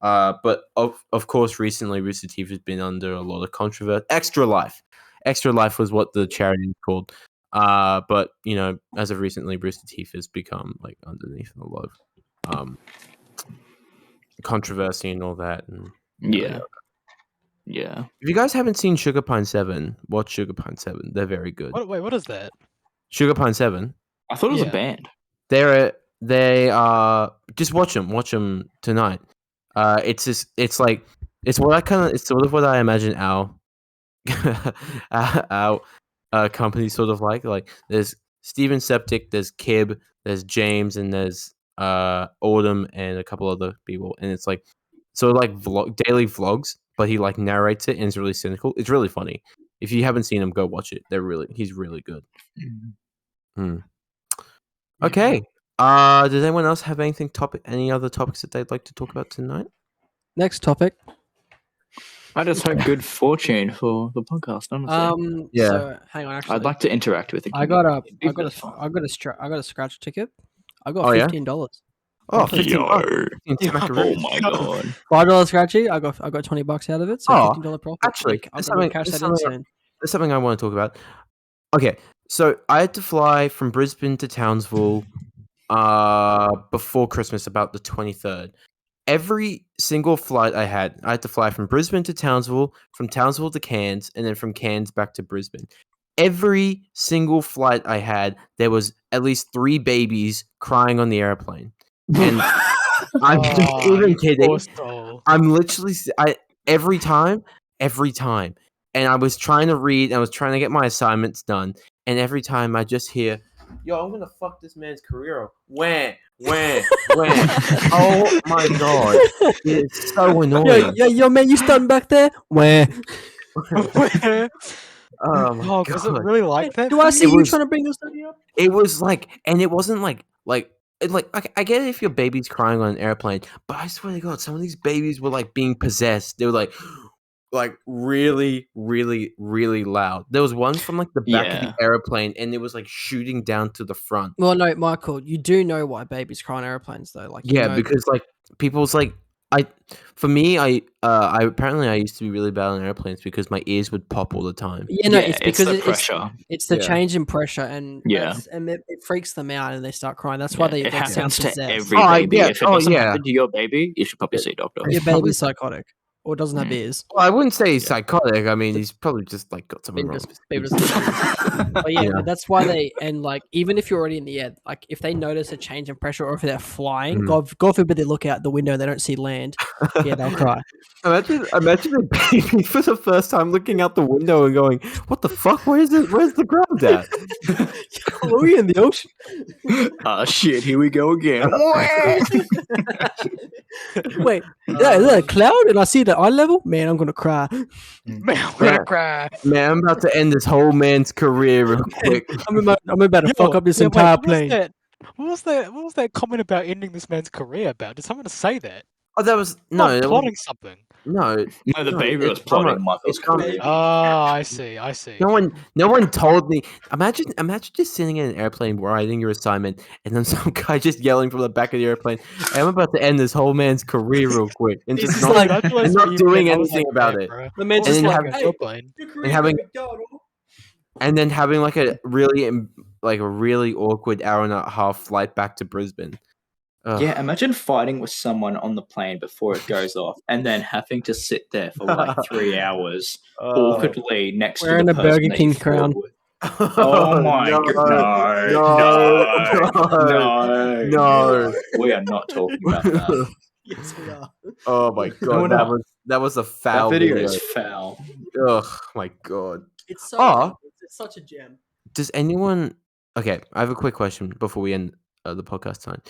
S2: But of course, recently Rooster Teeth has been under a lot of controversy. Extra Life was what the charity is called. But you know, as of recently, Rooster Teeth has become like underneath a lot of controversy and all that. And
S1: Yeah.
S2: if you guys haven't seen Sugar Pine 7, watch Sugar Pine 7. They're very good.
S3: What is that?
S2: Sugar Pine 7.
S1: I thought it was
S3: Yeah.
S1: a band.
S2: They are just watch them tonight. It's sort of what I imagine our our company sort of like there's Steven Septic, there's Kib, there's James, and there's Autumn and a couple other people, and it's like sort of like daily vlogs, but he like narrates it and it's really cynical. It's really funny. If you haven't seen him, go watch it. He's really good. Okay. Does anyone else have any other topics that they'd like to talk about tonight?
S4: Next topic.
S1: I just hope good fortune for the podcast. Honestly,
S2: Yeah.
S4: So hang on. Actually,
S1: I'd like to interact with the
S4: I got
S1: community.
S4: a scratch ticket. I got
S2: Oh, yeah?
S4: $15.
S2: Oh, 15 bucks.
S1: Yo.
S2: 15
S1: Oh
S2: smackaroos.
S1: my god.
S4: $5 scratchy. I got $20 out of it. So
S2: Oh,
S4: $15 profit.
S2: actually,
S4: I'm
S2: there's
S4: gonna cash
S2: something-
S4: that in
S2: there's
S4: soon.
S2: There's something I want to talk about. Okay, so I had to fly from Brisbane to Townsville before Christmas, about the 23rd. Every single flight I had to fly from Brisbane to Townsville, from Townsville to Cairns, and then from Cairns back to Brisbane. Every single flight I had, there was at least 3 babies crying on the airplane. And I'm not even kidding.
S3: Poor soul.
S2: I'm literally every time, and I was trying to read, I was trying to get my assignments done, and every time I just hear, "Yo, I'm gonna fuck this man's career up." When? Oh my god, it's so annoying.
S4: Yo, man, you stunned back there? Where?
S2: Oh my
S3: Oh, was it
S2: god,
S3: really like that?
S4: Do I see
S2: It
S4: you
S2: was-
S4: trying to bring this study up?
S2: it was like, and it wasn't like I get it if your baby's crying on an airplane, but I swear to God, some of these babies were like being possessed. They were like really, really, really loud. There was one from like the back of
S1: Yeah.
S2: the airplane, and it was like shooting down to the front.
S4: Well, no, Michael, you do know why babies cry on airplanes, though. Like, you
S2: Yeah,
S4: know
S2: because like people's like I apparently I used to be really bad on airplanes because my ears would pop all the time.
S4: Yeah, no,
S1: Yeah,
S4: it's because
S1: the pressure.
S4: it's the
S2: Yeah.
S4: change in pressure, and
S1: Yeah.
S4: and it freaks them out, and they start crying. That's why
S1: Yeah,
S4: they
S1: it
S4: sound
S1: happens to
S4: possessed.
S1: every
S2: Oh,
S1: baby.
S2: yeah.
S1: If it
S2: Oh,
S1: doesn't
S2: yeah.
S1: happen to your baby, you should probably see a doctor.
S4: Your
S2: Probably-
S4: baby's psychotic. or doesn't have
S1: Mm.
S4: ears.
S2: Well, I wouldn't say he's
S1: Yeah.
S2: psychotic. I mean, he's probably just like got something wrong.
S4: Beavers. But yeah, but that's why they and like even if you're already in the air, like if they notice a change in pressure or if they're flying, God forbid they look out the window and they don't see land, yeah, they'll cry.
S2: Imagine a baby for the first time looking out the window and going, "What the fuck? Where's the ground at?"
S4: Are we in the ocean?
S1: Ah, shit, here we go again.
S4: Wait, is that a cloud? And I see the eye level? Man, I'm gonna cry.
S3: Man, I'm gonna cry.
S2: Man, I'm about to end this whole man's career real quick.
S4: I'm about to fuck up this entire plane.
S3: What was that comment about ending this man's career about? Did someone say that?
S2: Oh, that was
S3: Oh, plotting something.
S1: No, the baby was
S2: it's
S1: plotting Michael's career.
S3: Oh, I see.
S2: No one told me. Imagine just sitting in an airplane writing your assignment, and then some guy just yelling from the back of the airplane, "I'm about to end this whole man's career real quick," and just not doing anything about it.
S4: The man's just like, "Hey,
S2: and then having like a really awkward hour and a half flight back to Brisbane. Ugh.
S1: Yeah, imagine fighting with someone on the plane before it goes off, and then having to sit there for like 3 hours awkwardly next
S4: wearing
S1: to
S4: a
S1: the person
S4: Burger
S1: that
S4: King
S1: you fought
S4: crown.
S1: with. Oh my god! No, we are not talking about that.
S4: Yes, we are.
S2: Oh my god, that was a foul
S1: That video
S2: video.
S1: is foul.
S2: Ugh, my god.
S4: It's so it's such a gem.
S2: Does anyone? Okay, I have a quick question before we end the podcast time.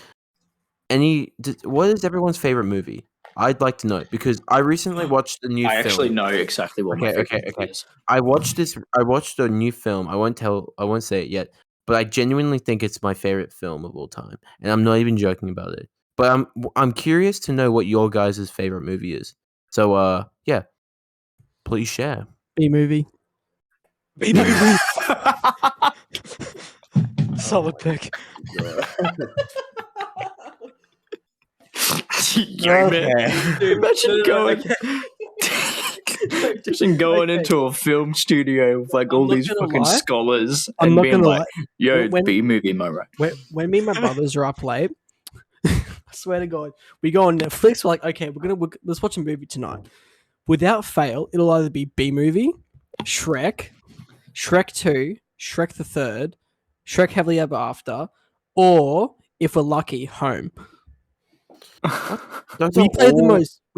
S2: What is everyone's favorite movie? I'd like to know because I recently watched a new film.
S1: I actually know exactly what my favorite movie is.
S2: I watched a new film. I won't say it yet, but I genuinely think it's my favorite film of all time, and I'm not even joking about it. But I'm curious to know what your guys' favorite movie is. So yeah, please share.
S4: B-movie.
S3: Solid pick.
S1: Imagine going into a film studio with like all these fucking scholars and being like, "Yo, B-movie, am I right?"
S4: When me and my brothers are up late, I swear to God, we go on Netflix. We're like, okay, let's watch a movie tonight. Without fail, it'll either be B-movie, Shrek 2, Shrek the Third, Shrek Heavily Ever After, or if we're lucky, Home. We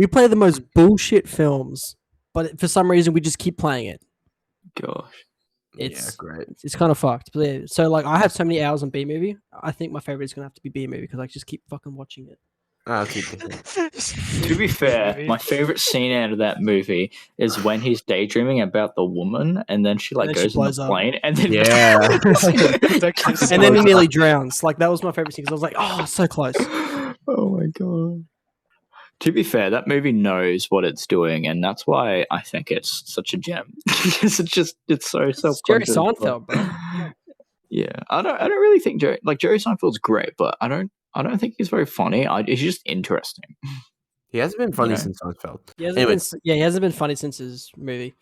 S4: play the most bullshit films, but for some reason we just keep playing it.
S1: Gosh,
S4: it's
S2: great.
S4: It's kind of fucked. But yeah, so like I have so many hours on B movie. I think my favorite is gonna have to be B movie because I just keep fucking watching it.
S1: To be fair, my favorite scene out of that movie is when he's daydreaming about the woman, and then she goes in the plane, and then
S4: and then he nearly drowns. Like that was my favorite scene because I was like, oh, so close.
S1: Oh my god. To be fair, that movie knows what it's doing, and that's why I think it's such a gem. Because it's so self-conscious.
S4: Jerry Seinfeld, bro.
S1: Yeah, I don't really think Jerry Seinfeld's great, but I don't think he's very funny. He's just interesting.
S2: He hasn't been funny since Seinfeld.
S4: He hasn't been funny since his movie.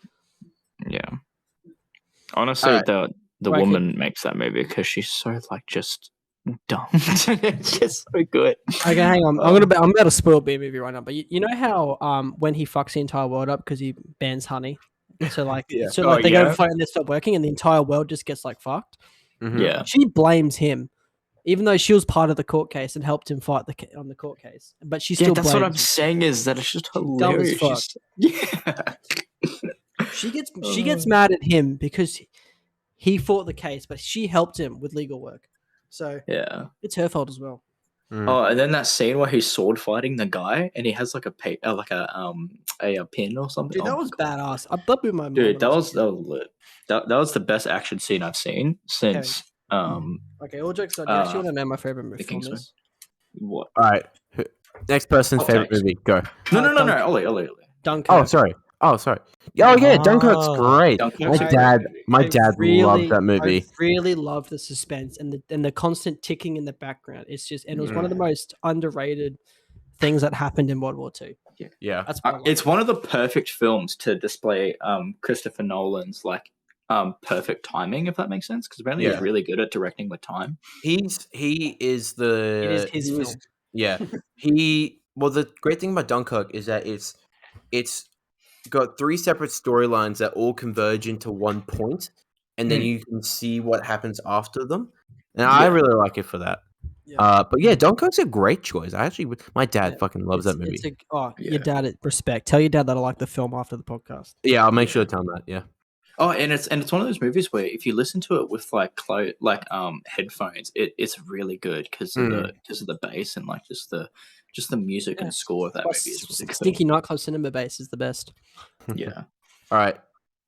S1: Yeah. Honestly, the woman makes that movie because she's so just dumb. It's just so good.
S4: Okay, hang on. I'm about to spoil B movie right now. But you know how when he fucks the entire world up because he bans honey, so they go to fight and they stop working, and the entire world just gets fucked.
S2: Mm-hmm.
S1: Yeah,
S4: she blames him, even though she was part of the court case and helped him fight on the court case. But she still
S1: that's what I'm saying is that it's just hilarious.
S4: She gets mad at him because he fought the case, but she helped him with legal work. So
S1: yeah,
S4: it's her fault as well.
S1: Oh, and then that scene where he's sword fighting the guy, and he has a pin or something.
S4: Dude, that was badass. That blew my mind.
S1: Dude, that was lit. That was the best action scene I've seen since.
S4: Okay, all jokes aside, actually want to know my favorite movie film is.
S1: What?
S2: All right, next person's favorite movie. Go.
S1: No. Ollie.
S4: Dunkirk.
S2: Oh, sorry. Oh, yeah, Dunkirk's great. My dad loved that movie.
S4: I really loved the suspense and the constant ticking in the background. It was one of the most underrated things that happened in World War II.
S2: Yeah.
S1: It's one of the perfect films to display Christopher Nolan's perfect timing, if that makes sense. Because apparently he's really good at directing with time.
S2: He is the.
S4: It is his film.
S2: Yeah. The great thing about Dunkirk is that it's it's got 3 separate storylines that all converge into one point, and then you can see what happens after them. And I
S1: Yeah.
S2: really like it for that.
S4: Yeah.
S2: But yeah, Dunkirk's a great choice. My dad fucking loves that movie.
S4: Your dad, respect. Tell your dad that I like the film after the podcast.
S2: Yeah, I'll make sure to tell him that. Yeah.
S1: Oh, and it's one of those movies where if you listen to it with like headphones, it's really good because of the bass and like just the music and score of that movie is really good.
S4: Stinky nightclub cinema bass is the best.
S1: Yeah.
S2: All right,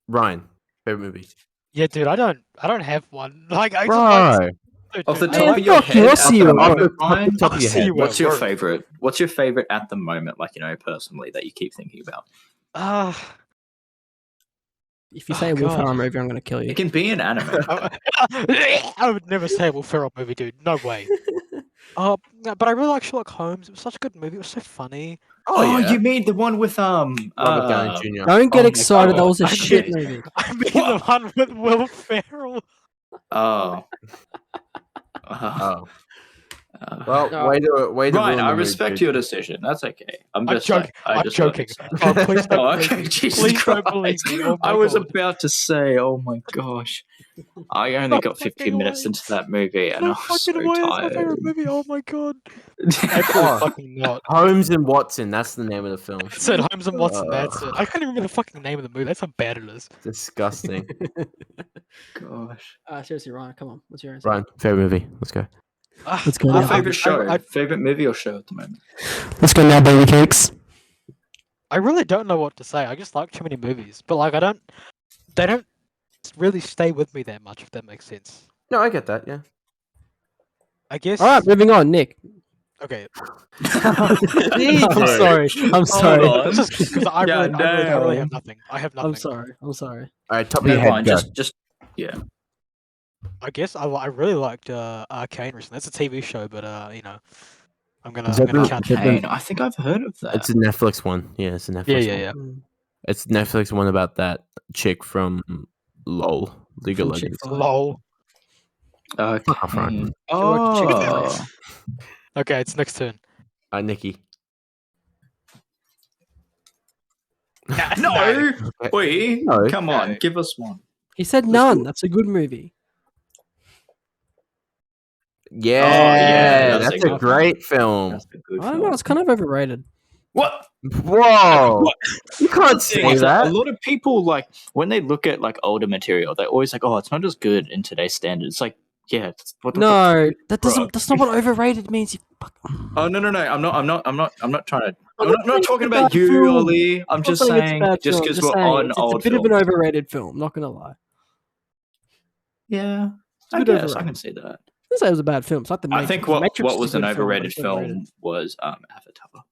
S2: Ryan, favorite movie.
S3: Yeah, dude, I don't have one. Like, I
S2: Bro,
S3: dude,
S1: Off the
S3: I
S1: top
S3: like-
S1: of your
S4: fuck you,
S1: head,
S4: I'll
S1: at
S4: see
S1: the
S4: you
S1: moment,
S2: around.
S1: Ryan,
S2: Top of your head.
S1: what's your
S3: Bro.
S1: favorite? What's your favorite at the moment? Like, personally, that you keep thinking about.
S4: If you say a Will
S3: God.
S4: Ferrell movie, I'm going to kill you.
S1: It can be an anime.
S3: I would never say a Will Ferrell movie, dude. No way. No, but I really like Sherlock Holmes. It was such a good movie. It was so funny.
S1: Oh,
S2: yeah.
S1: you mean the one with
S2: Robert Downey Jr.
S4: Don't get
S1: my
S4: excited. That
S1: God.
S4: was a
S3: I
S4: shit
S3: mean-
S4: movie.
S3: I mean the one with Will Ferrell.
S1: Oh.
S2: Oh,
S1: Uh,
S2: well,
S4: No.
S2: way to
S1: Ryan,
S2: ruin
S1: I
S2: the mood,
S1: respect
S2: dude.
S1: your decision. That's okay. I'm
S3: I'm
S1: just
S3: joking.
S1: like, I
S3: I'm
S1: just
S3: joking.
S1: got excited.
S3: Oh, please don't
S1: Oh,
S3: believe
S1: okay.
S3: me.
S1: Jesus
S3: Please don't
S1: Christ.
S3: believe me. Oh my
S1: I was
S3: God.
S1: about to say, oh my gosh. I only
S3: No
S1: got 15
S3: fucking
S1: minutes
S3: way.
S1: into that movie and
S3: No
S1: I was so
S3: fucking way. It's my
S1: tired.
S3: favorite movie. Oh my God.
S2: Oh.
S3: Absolutely fucking not.
S2: Holmes and Watson. That's the name of the film.
S3: It said Holmes and Watson. That's it. I can't even remember the fucking name of the movie. That's how bad it is.
S2: Disgusting.
S1: Gosh.
S4: Seriously, Ryan, come on. What's your answer?
S2: Ryan, favorite movie. Let's go.
S4: Let's go.
S1: Your
S4: now.
S1: favorite show?
S3: I-
S1: Favorite movie or show at the moment?
S4: Let's go now, baby cakes.
S3: I really don't know what to say. I just like too many movies, but like they don't really stay with me that much. If that makes sense.
S2: No, I get that. Yeah.
S3: I guess.
S4: All right, moving on. Nick.
S3: Okay.
S4: I'm sorry. I'm sorry.
S1: on.
S3: It's just because I really have nothing. I have nothing.
S4: I'm sorry.
S2: All right, top of
S1: No,
S2: your head.
S1: Ryan,
S2: Go.
S1: just yeah.
S3: I guess I really liked Arcane recently. That's a TV show, but I'm gonna
S2: Is that the-
S3: count.
S2: is that the-
S1: Kane, I think I've heard of that.
S2: It's a Netflix one. Yeah, it's a Netflix one.
S3: Yeah.
S4: Mm.
S2: It's Netflix one about that chick from LOL, League of
S4: From
S2: Legends.
S4: Chick-fil-A.
S3: Lol.
S2: Fuck off, Ryan.
S1: Oh,
S3: Okay, it's next turn.
S2: Nikki.
S1: no! Wait,
S2: No.
S1: come on,
S3: No.
S1: give us one.
S4: He said
S1: Let's
S4: none.
S1: do it.
S4: That's a good movie.
S2: Yeah,
S1: that's a
S2: that's a
S1: good
S2: great film.
S1: That's a good
S4: I don't
S1: film.
S4: know. It's kind of overrated.
S1: What?
S2: Whoa,
S1: What?
S2: you can't
S1: Thing
S2: say
S1: is, like,
S2: that.
S1: a lot of people like when they look at like older material, they're always like, "Oh, it's not as good in today's standards." It's like, yeah, what the fuck?
S4: No, that doesn't.
S1: Bruh.
S4: That's not what overrated means. You fuck.
S1: Oh no! I'm not trying to.
S4: I'm
S1: I'm
S4: not
S1: not
S4: saying
S1: talking
S4: it's a
S1: about
S4: bad
S1: you,
S4: film.
S1: Oli. I'm
S4: not
S1: just
S4: saying it's a
S1: saying,
S4: bad
S1: just
S4: film,
S1: because
S4: just
S1: we're
S4: saying
S1: on
S4: it's
S1: old
S4: a bit of
S1: films.
S4: an overrated film. Not gonna lie.
S1: Yeah,
S4: It's a
S1: I
S4: bit
S1: guess I
S4: overrated.
S1: can see that.
S4: I didn't say it was a bad film. It's like the Matrix.
S1: I think
S4: The
S1: what
S4: Matrix is
S1: was
S4: a
S1: an
S4: good film, but
S1: overrated
S4: it's overrated.
S1: film was Avatar.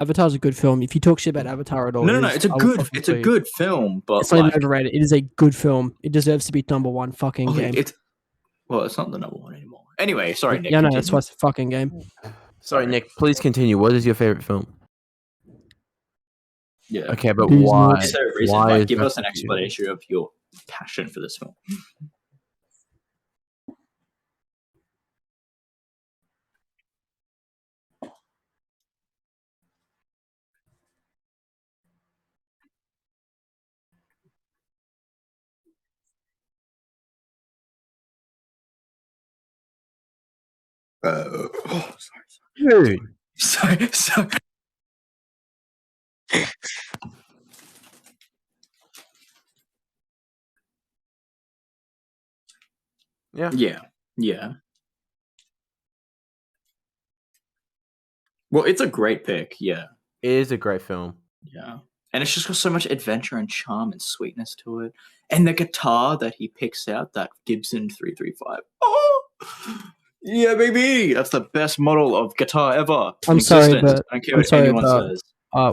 S4: Avatar's a good film. If you talk shit about Avatar at all,
S1: No,
S4: it is-
S1: it's a
S4: I will
S1: good,
S4: fucking
S1: it's
S4: kill
S1: a
S4: you.
S1: good film, but
S4: It's not even
S1: like,
S4: overrated. It is a good film. It deserves to be number one fucking
S1: okay,
S4: game.
S1: it's not the number one anymore. Anyway, sorry, Nick.
S4: Yeah, no, that's
S1: continue.
S4: why it's a fucking game.
S2: Sorry, Nick. Please continue. What is your favorite film?
S1: Yeah.
S2: Okay, but
S4: Who's
S2: why?
S1: Is there a reason?
S2: Why
S1: Like,
S2: is
S1: give
S2: that
S1: us an
S2: for you?
S1: explanation of your passion for this film.
S2: Dude.
S1: Sorry.
S2: Yeah.
S1: Yeah. Well, it's a great pick. Yeah.
S2: It is a great film.
S1: Yeah. And it's just got so much adventure and charm and sweetness to it. And the guitar that he picks out, that Gibson 335. Oh! Yeah, baby! That's the best model of guitar ever. in
S4: I'm sorry,
S1: existence.
S4: but-
S1: I don't care
S4: I'm
S1: what
S4: sorry,
S1: anyone
S4: but-
S1: says.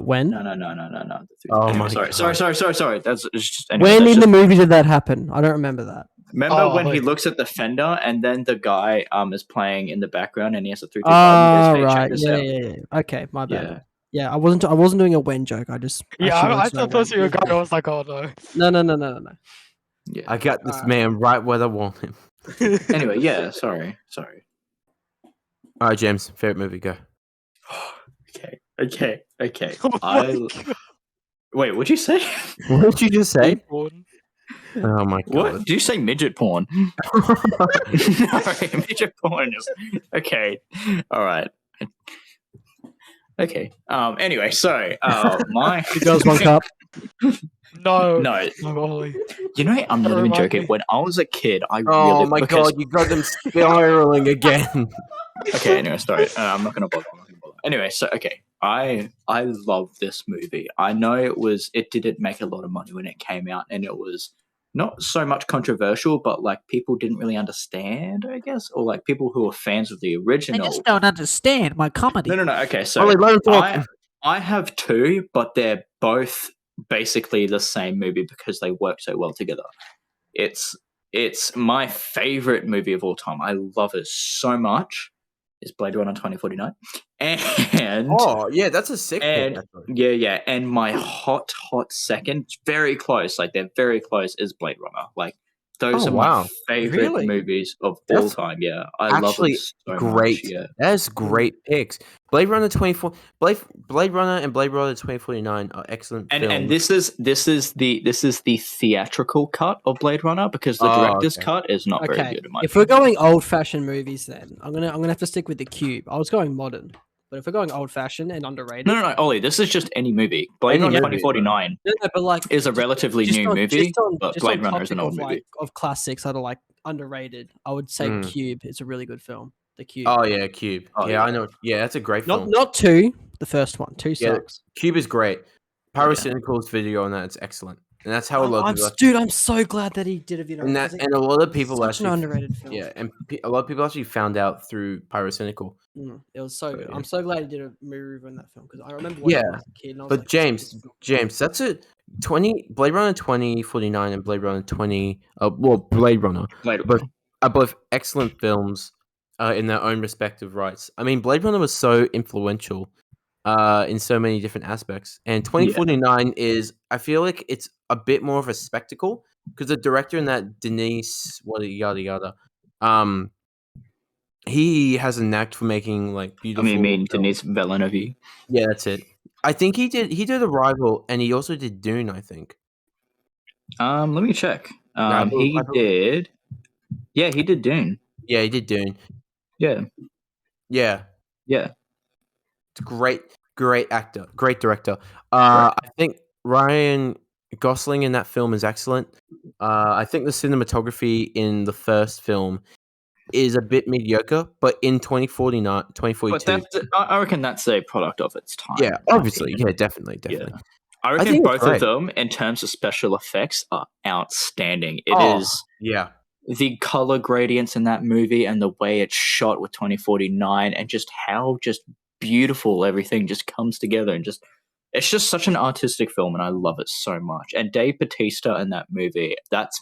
S4: When?
S1: No.
S2: Oh
S1: Anyway,
S2: my
S1: sorry.
S2: God.
S1: Sorry. That's it's just anyway,
S4: When
S1: that's
S4: in the
S1: just-
S4: movie did that happen? I don't remember that.
S1: Remember when he
S3: wait.
S1: looks at the Fender and then the guy is playing in the background and he has a 335
S4: Oh,
S1: and he goes, "Hey, check
S4: right.
S1: this
S4: Yeah,
S1: out."
S4: yeah. Okay, my bad.
S1: Yeah.
S4: Yeah, I wasn't doing a when joke. I just
S3: Yeah,
S4: actually
S3: I
S4: went straight
S3: thought you were
S4: away.
S3: going. I was like, oh no.
S4: No.
S1: Yeah.
S2: I got this man right where I want him.
S1: Anyway, yeah, sorry.
S2: All right, James. Favorite movie? Go.
S1: Okay. Okay. Okay.
S3: Oh my God.
S1: Wait. What'd you say?
S2: What did you just say?
S3: Porn.
S2: Oh my
S1: What?
S2: god.
S1: Did you say midget porn? No, midget porn is okay. All right. Okay. Anyway, so my
S4: Two girls, one cup.
S3: No.
S1: no,
S3: No, Ollie.
S1: you know, I'm
S3: Don't
S1: not even
S3: remind
S1: joking.
S3: me.
S1: When I was a kid, I
S2: Oh
S1: really
S2: my
S1: because
S2: god, you got them spiraling again.
S1: okay. Anyway, sorry. I'm not gonna bother. Anyway, so okay, I love this movie. I know it didn't make a lot of money when it came out, and it was not so much controversial, but like people didn't really understand, I guess, or like people who were fans of the original.
S3: don't understand my comedy.
S1: No. Okay, so
S2: Ollie, let him talk.
S1: I have two, but they're both basically the same movie because they work so well together. It's my favorite movie of all time. I love it so much. It's Blade Runner 2049, and
S2: Oh, yeah, that's a sick pick,
S1: and
S2: actually.
S1: yeah, and my hot second, very close, like they're very close, is Blade Runner. Like those
S2: Oh,
S1: are
S2: wow.
S1: my favorite
S4: Really?
S1: movies of all
S2: That's
S1: time. Yeah, I love them
S2: Actually,
S1: so
S2: great.
S1: much. Yeah,
S2: That's great picks. Blade Runner 24 Blade Runner and Blade Runner 2049 are excellent films.
S1: and this is the theatrical cut of Blade Runner because the
S2: Oh,
S1: director's
S2: okay.
S1: cut is not very
S4: Okay,
S1: good in my
S4: if we're
S1: opinion.
S4: going old-fashioned movies, then I'm gonna have to stick with the Cube. I was going modern, but if we're going old-fashioned and underrated,
S1: No, Ollie, this is just any movie. Blade
S2: Any
S1: Runner
S2: movie,
S1: 2049
S4: no, but like
S1: is a
S4: just-
S1: relatively
S4: just
S1: new
S4: on-
S1: movie,
S4: just on,
S1: but
S4: just
S1: Blade
S4: on
S1: Runner is an
S4: topic
S1: old
S4: of
S1: movie.
S4: like of classics that are like underrated. I would say
S2: Mm.
S4: Cube is a really good film. The Cube,
S2: Oh, yeah, Cube.
S1: Oh,
S2: yeah, I
S1: yeah.
S2: know. Yeah, that's a great film.
S4: not two. The first one, two
S2: Yeah,
S4: sucks.
S2: Cube is great. Pyrocynical's video on that is excellent. And that's how a lot of people
S4: Dude, I'm so glad that he did a video.
S2: and
S4: on it,
S2: that
S4: 'cause
S2: and a lot of
S4: it's
S2: people
S4: such
S2: actually
S4: an underrated film.
S2: yeah, and a lot of people actually found out through Pyrocynical.
S4: It was so
S2: But
S4: good.
S2: yeah.
S4: I'm so glad he did a movie review on that film because I remember watching it
S2: Yeah,
S4: as a kid and I was
S2: but
S4: like, "This is good."
S2: James, that's a 20 Blade Runner 2049 and Blade Runner 20 well, Blade Runner
S1: Blade
S2: both
S1: Runner.
S2: are both excellent films in their own respective rights. I mean, Blade Runner was so influential in so many different aspects. And 2049 is, I feel like it's a bit more of a spectacle because the director in that, Denise, yada yada, he has a knack for making like
S1: I
S2: beautiful.
S1: mean
S2: films.
S1: Denis Villeneuve.
S2: Yeah, that's it. I think he did Arrival, and he also did Dune. I think.
S1: Let me check.
S2: I
S1: He
S2: believe-
S1: did. Yeah, he did Dune.
S2: Yeah, he did Dune.
S1: Yeah,
S2: Yeah,
S1: yeah.
S2: it's great actor, great director.
S1: Right.
S2: I think Ryan Gosling in that film is excellent. I think the cinematography in the first film is a bit mediocre, but in 2042,
S1: But I reckon that's a product of its time.
S2: yeah,
S1: in my
S2: obviously,
S1: opinion.
S2: yeah, definitely.
S1: I reckon
S2: think it's
S1: both of
S2: great.
S1: them, in terms of special effects, are outstanding. It
S2: Oh,
S1: is
S2: yeah.
S1: the color gradients in that movie and the way it's shot with 2049 and just how just beautiful everything just comes together and just it's just such an artistic film and I love it so much. And Dave Bautista in that movie, that's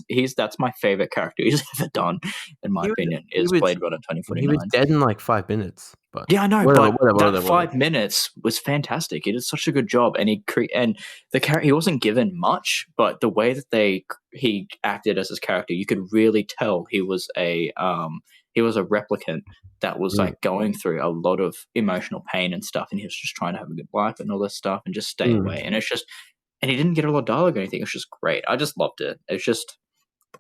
S1: my favorite character he's ever done, in my
S2: He was-
S1: opinion,
S2: he
S1: is
S2: was-
S1: Blade Runner
S2: He was
S1: 2049.
S2: dead in like 5 minutes. But
S1: Yeah, I know,
S2: whatever,
S1: but
S2: whatever,
S1: that
S2: whatever.
S1: 5 minutes was fantastic. He did such a good job, and and the character he wasn't given much, but the way that he acted as his character, you could really tell he was a replicant that was like going through a lot of emotional pain and stuff, and he was just trying to have a good life and all this stuff, and just stay away. And it's just, and he didn't get a lot of dialogue or anything. It's just great. I just loved it. It's just.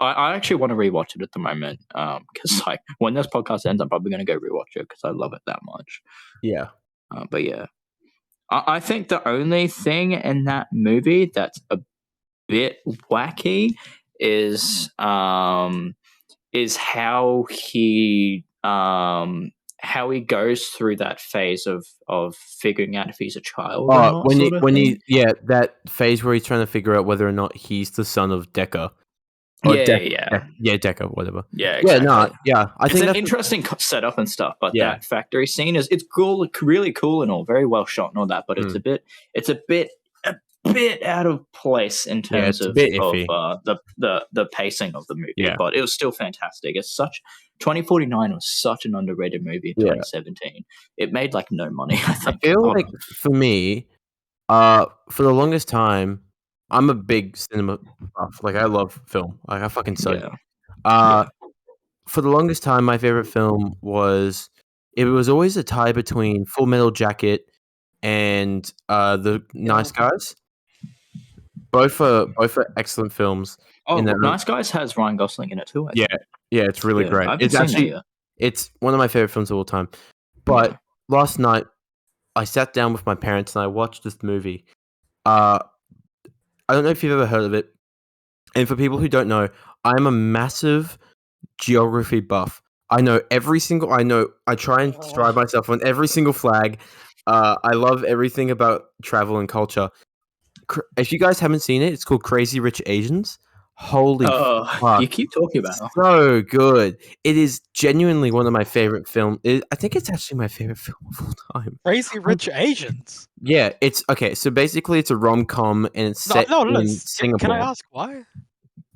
S1: I actually want to rewatch it at the moment because like when this podcast ends, I'm probably going to go rewatch it because I love it that much.
S2: Yeah.
S1: But yeah, I think the only thing in that movie that's a bit wacky is how he goes through that phase of figuring out if he's a child or not.
S2: That phase where he's trying to figure out whether or not he's the son of Decker. Or Decker, whatever.
S1: Yeah, exactly.
S2: I
S1: It's
S2: think
S1: an
S2: that's
S1: interesting setup and stuff, but
S2: Yeah.
S1: that factory scene it's cool, really cool and all, very well shot and all that. But it's a bit out of place in terms
S2: it's a
S1: of
S2: bit iffy.
S1: the pacing of the movie.
S2: Yeah.
S1: But it was still fantastic. 2049 was such an underrated movie in 2017. It made like no money. I
S2: I
S1: think.
S2: feel like for me, for the longest time, I'm a big cinema buff. Like I love film. Like I fucking suck.
S1: Yeah.
S2: For the longest time, my favorite film was always a tie between Full Metal Jacket and The Nice Guys. Both are excellent films.
S1: Oh,
S2: in their own-
S1: Nice Guys has Ryan Gosling in it too. I
S2: Yeah,
S1: think.
S2: yeah, it's really
S1: Yeah,
S2: great.
S1: I haven't
S2: It's
S1: seen that
S2: actually
S1: yet.
S2: it's one of my favorite films of all time. But last night I sat down with my parents and I watched this movie. I don't know if you've ever heard of it. And for people who don't know, I'm a massive geography buff. I know I try and strive myself on every single flag. I love everything about travel and culture. If you guys haven't seen it, it's called Crazy Rich Asians. Holy fuck.
S1: You keep talking about it.
S2: So good. It is genuinely one of my favorite films. I think it's actually my favorite film of all time.
S3: Crazy Rich Asians.
S2: Yeah, it's okay. So basically, it's a rom-com and it's set
S3: No.
S2: in
S3: Can
S2: Singapore.
S3: I ask why?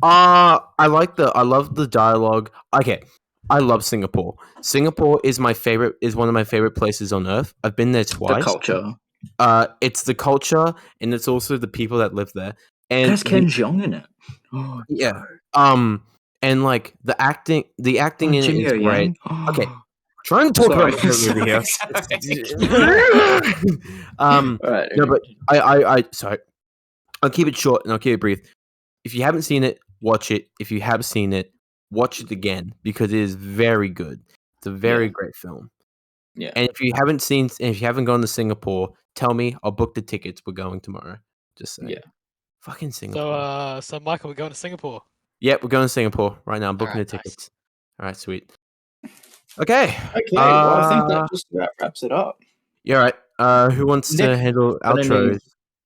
S2: I love the dialogue. Okay, I love Singapore. Singapore is one of my favorite places on earth. I've been there
S1: The
S2: twice.
S1: culture.
S2: It's the culture and it's also the people that live there.
S1: It
S2: And
S1: has Ken Jeong in it. Oh,
S2: yeah.
S1: no.
S2: And like the acting in it
S1: Jin
S2: is
S1: Yo
S2: great.
S1: Yang.
S2: Okay, trying to talk
S1: Sorry,
S2: about the movie here.
S1: Right.
S2: No, but I sorry. I'll keep it short and I'll keep it brief. If you haven't seen it, watch it. If you have seen it, watch it again because it is very good. It's a very great film.
S1: Yeah.
S2: And if you haven't gone to Singapore, tell me. I'll book the tickets. We're going tomorrow. Just saying.
S1: Yeah.
S2: Fucking Singapore.
S3: So Michael, we're going to Singapore.
S2: Yep, we're going to Singapore right now. I'm booking
S3: Alright,
S2: the
S3: nice.
S2: tickets. All right, sweet. Okay.
S1: Okay. Well, I think that just about wraps it up.
S2: Yeah, all right. Who wants to
S1: Nick,
S2: handle
S1: got any-
S2: outros?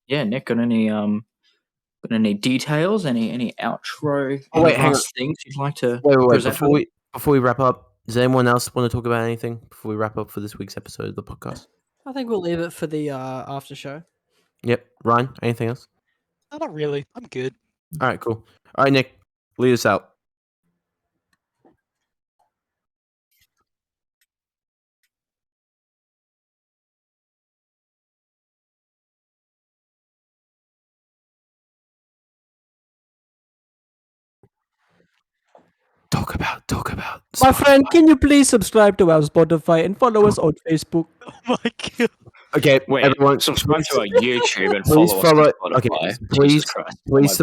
S1: Yeah, Nick, got any details? Any outro?
S2: Oh, wait,
S1: any
S2: hang
S1: last things you'd like to
S2: Wait.
S1: present?
S2: Before we wrap up, does anyone else want to talk about anything before we wrap up for this week's episode of the podcast?
S4: I think we'll leave it for the after show.
S2: Yep. Ryan, anything else?
S3: No, not really. I'm good.
S2: All right, cool. All right, Nick, lead us out. Talk about.
S4: My friend, can you please subscribe to our Spotify and follow us on Facebook?
S3: Oh my god.
S2: Okay,
S1: Wait,
S2: everyone,
S1: subscribe to our YouTube and
S2: please
S1: follow us
S2: follow.
S1: on
S2: Okay,
S1: Spotify.
S2: please,
S1: Jesus Christ.
S2: please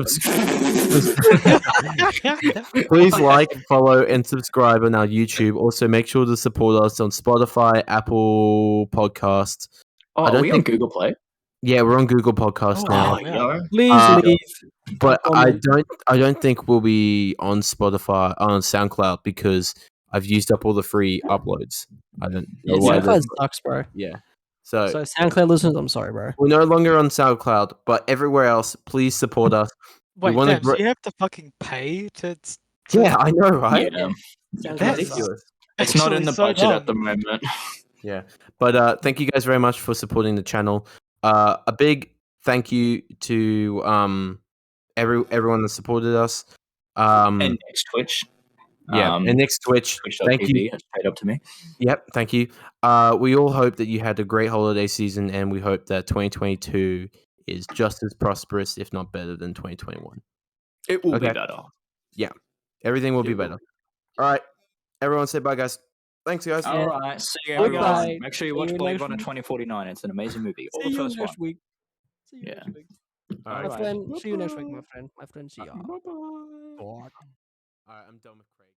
S1: Oh my God.
S2: please like, follow, and subscribe on our YouTube. Also, make sure to support us on Spotify, Apple Podcasts.
S1: Oh, are we on Google Play?
S2: Yeah, we're on Google Podcasts now.
S3: wow.
S1: yeah.
S4: Please leave.
S2: But
S4: a
S2: I
S4: comment.
S2: don't think we'll be on Spotify on SoundCloud because I've used up all the free uploads. I don't know
S4: Yeah,
S2: why.
S4: SoundCloud sucks, bro.
S2: Yeah. So
S4: So SoundCloud listeners, I'm sorry, bro.
S2: we're no longer on SoundCloud, but everywhere else, please support us.
S3: Wait,
S2: wanna
S3: damn, so you have to fucking pay to
S2: Yeah, I know, right?
S1: Yeah.
S4: SoundCloud
S1: That's
S4: sucks.
S2: Ridiculous.
S1: It's not in
S3: Actually
S1: the
S3: so
S1: budget at the
S3: dumb.
S1: moment.
S2: Yeah. But thank you guys very much for supporting the channel. A big thank you to everyone that supported us.
S1: And next Twitch.
S2: Yeah, and next Twitch. Thank you.
S1: Twitch.tv has paid up to me.
S2: Yep, thank you. We all hope that you had a great holiday season, and we hope that 2022 is just as prosperous, if not better, than 2021.
S1: It will be
S2: Okay.
S1: better.
S2: Everything will be
S1: It will
S2: better. All right, everyone, say bye, guys. Thanks, guys.
S1: All right. See you
S4: Goodbye.
S1: everyone. Make sure you
S4: See
S1: watch
S4: you
S1: Blade
S4: next
S1: Runner
S4: week.
S1: 2049. It's an amazing movie. Or
S4: See
S1: the
S4: you
S1: first one.
S4: next week. See you
S1: Yeah.
S4: next week.
S2: All
S4: My
S2: right.
S4: friend, see you next week, my friend. My friend, see ya.
S2: All right, I'm done with Craig.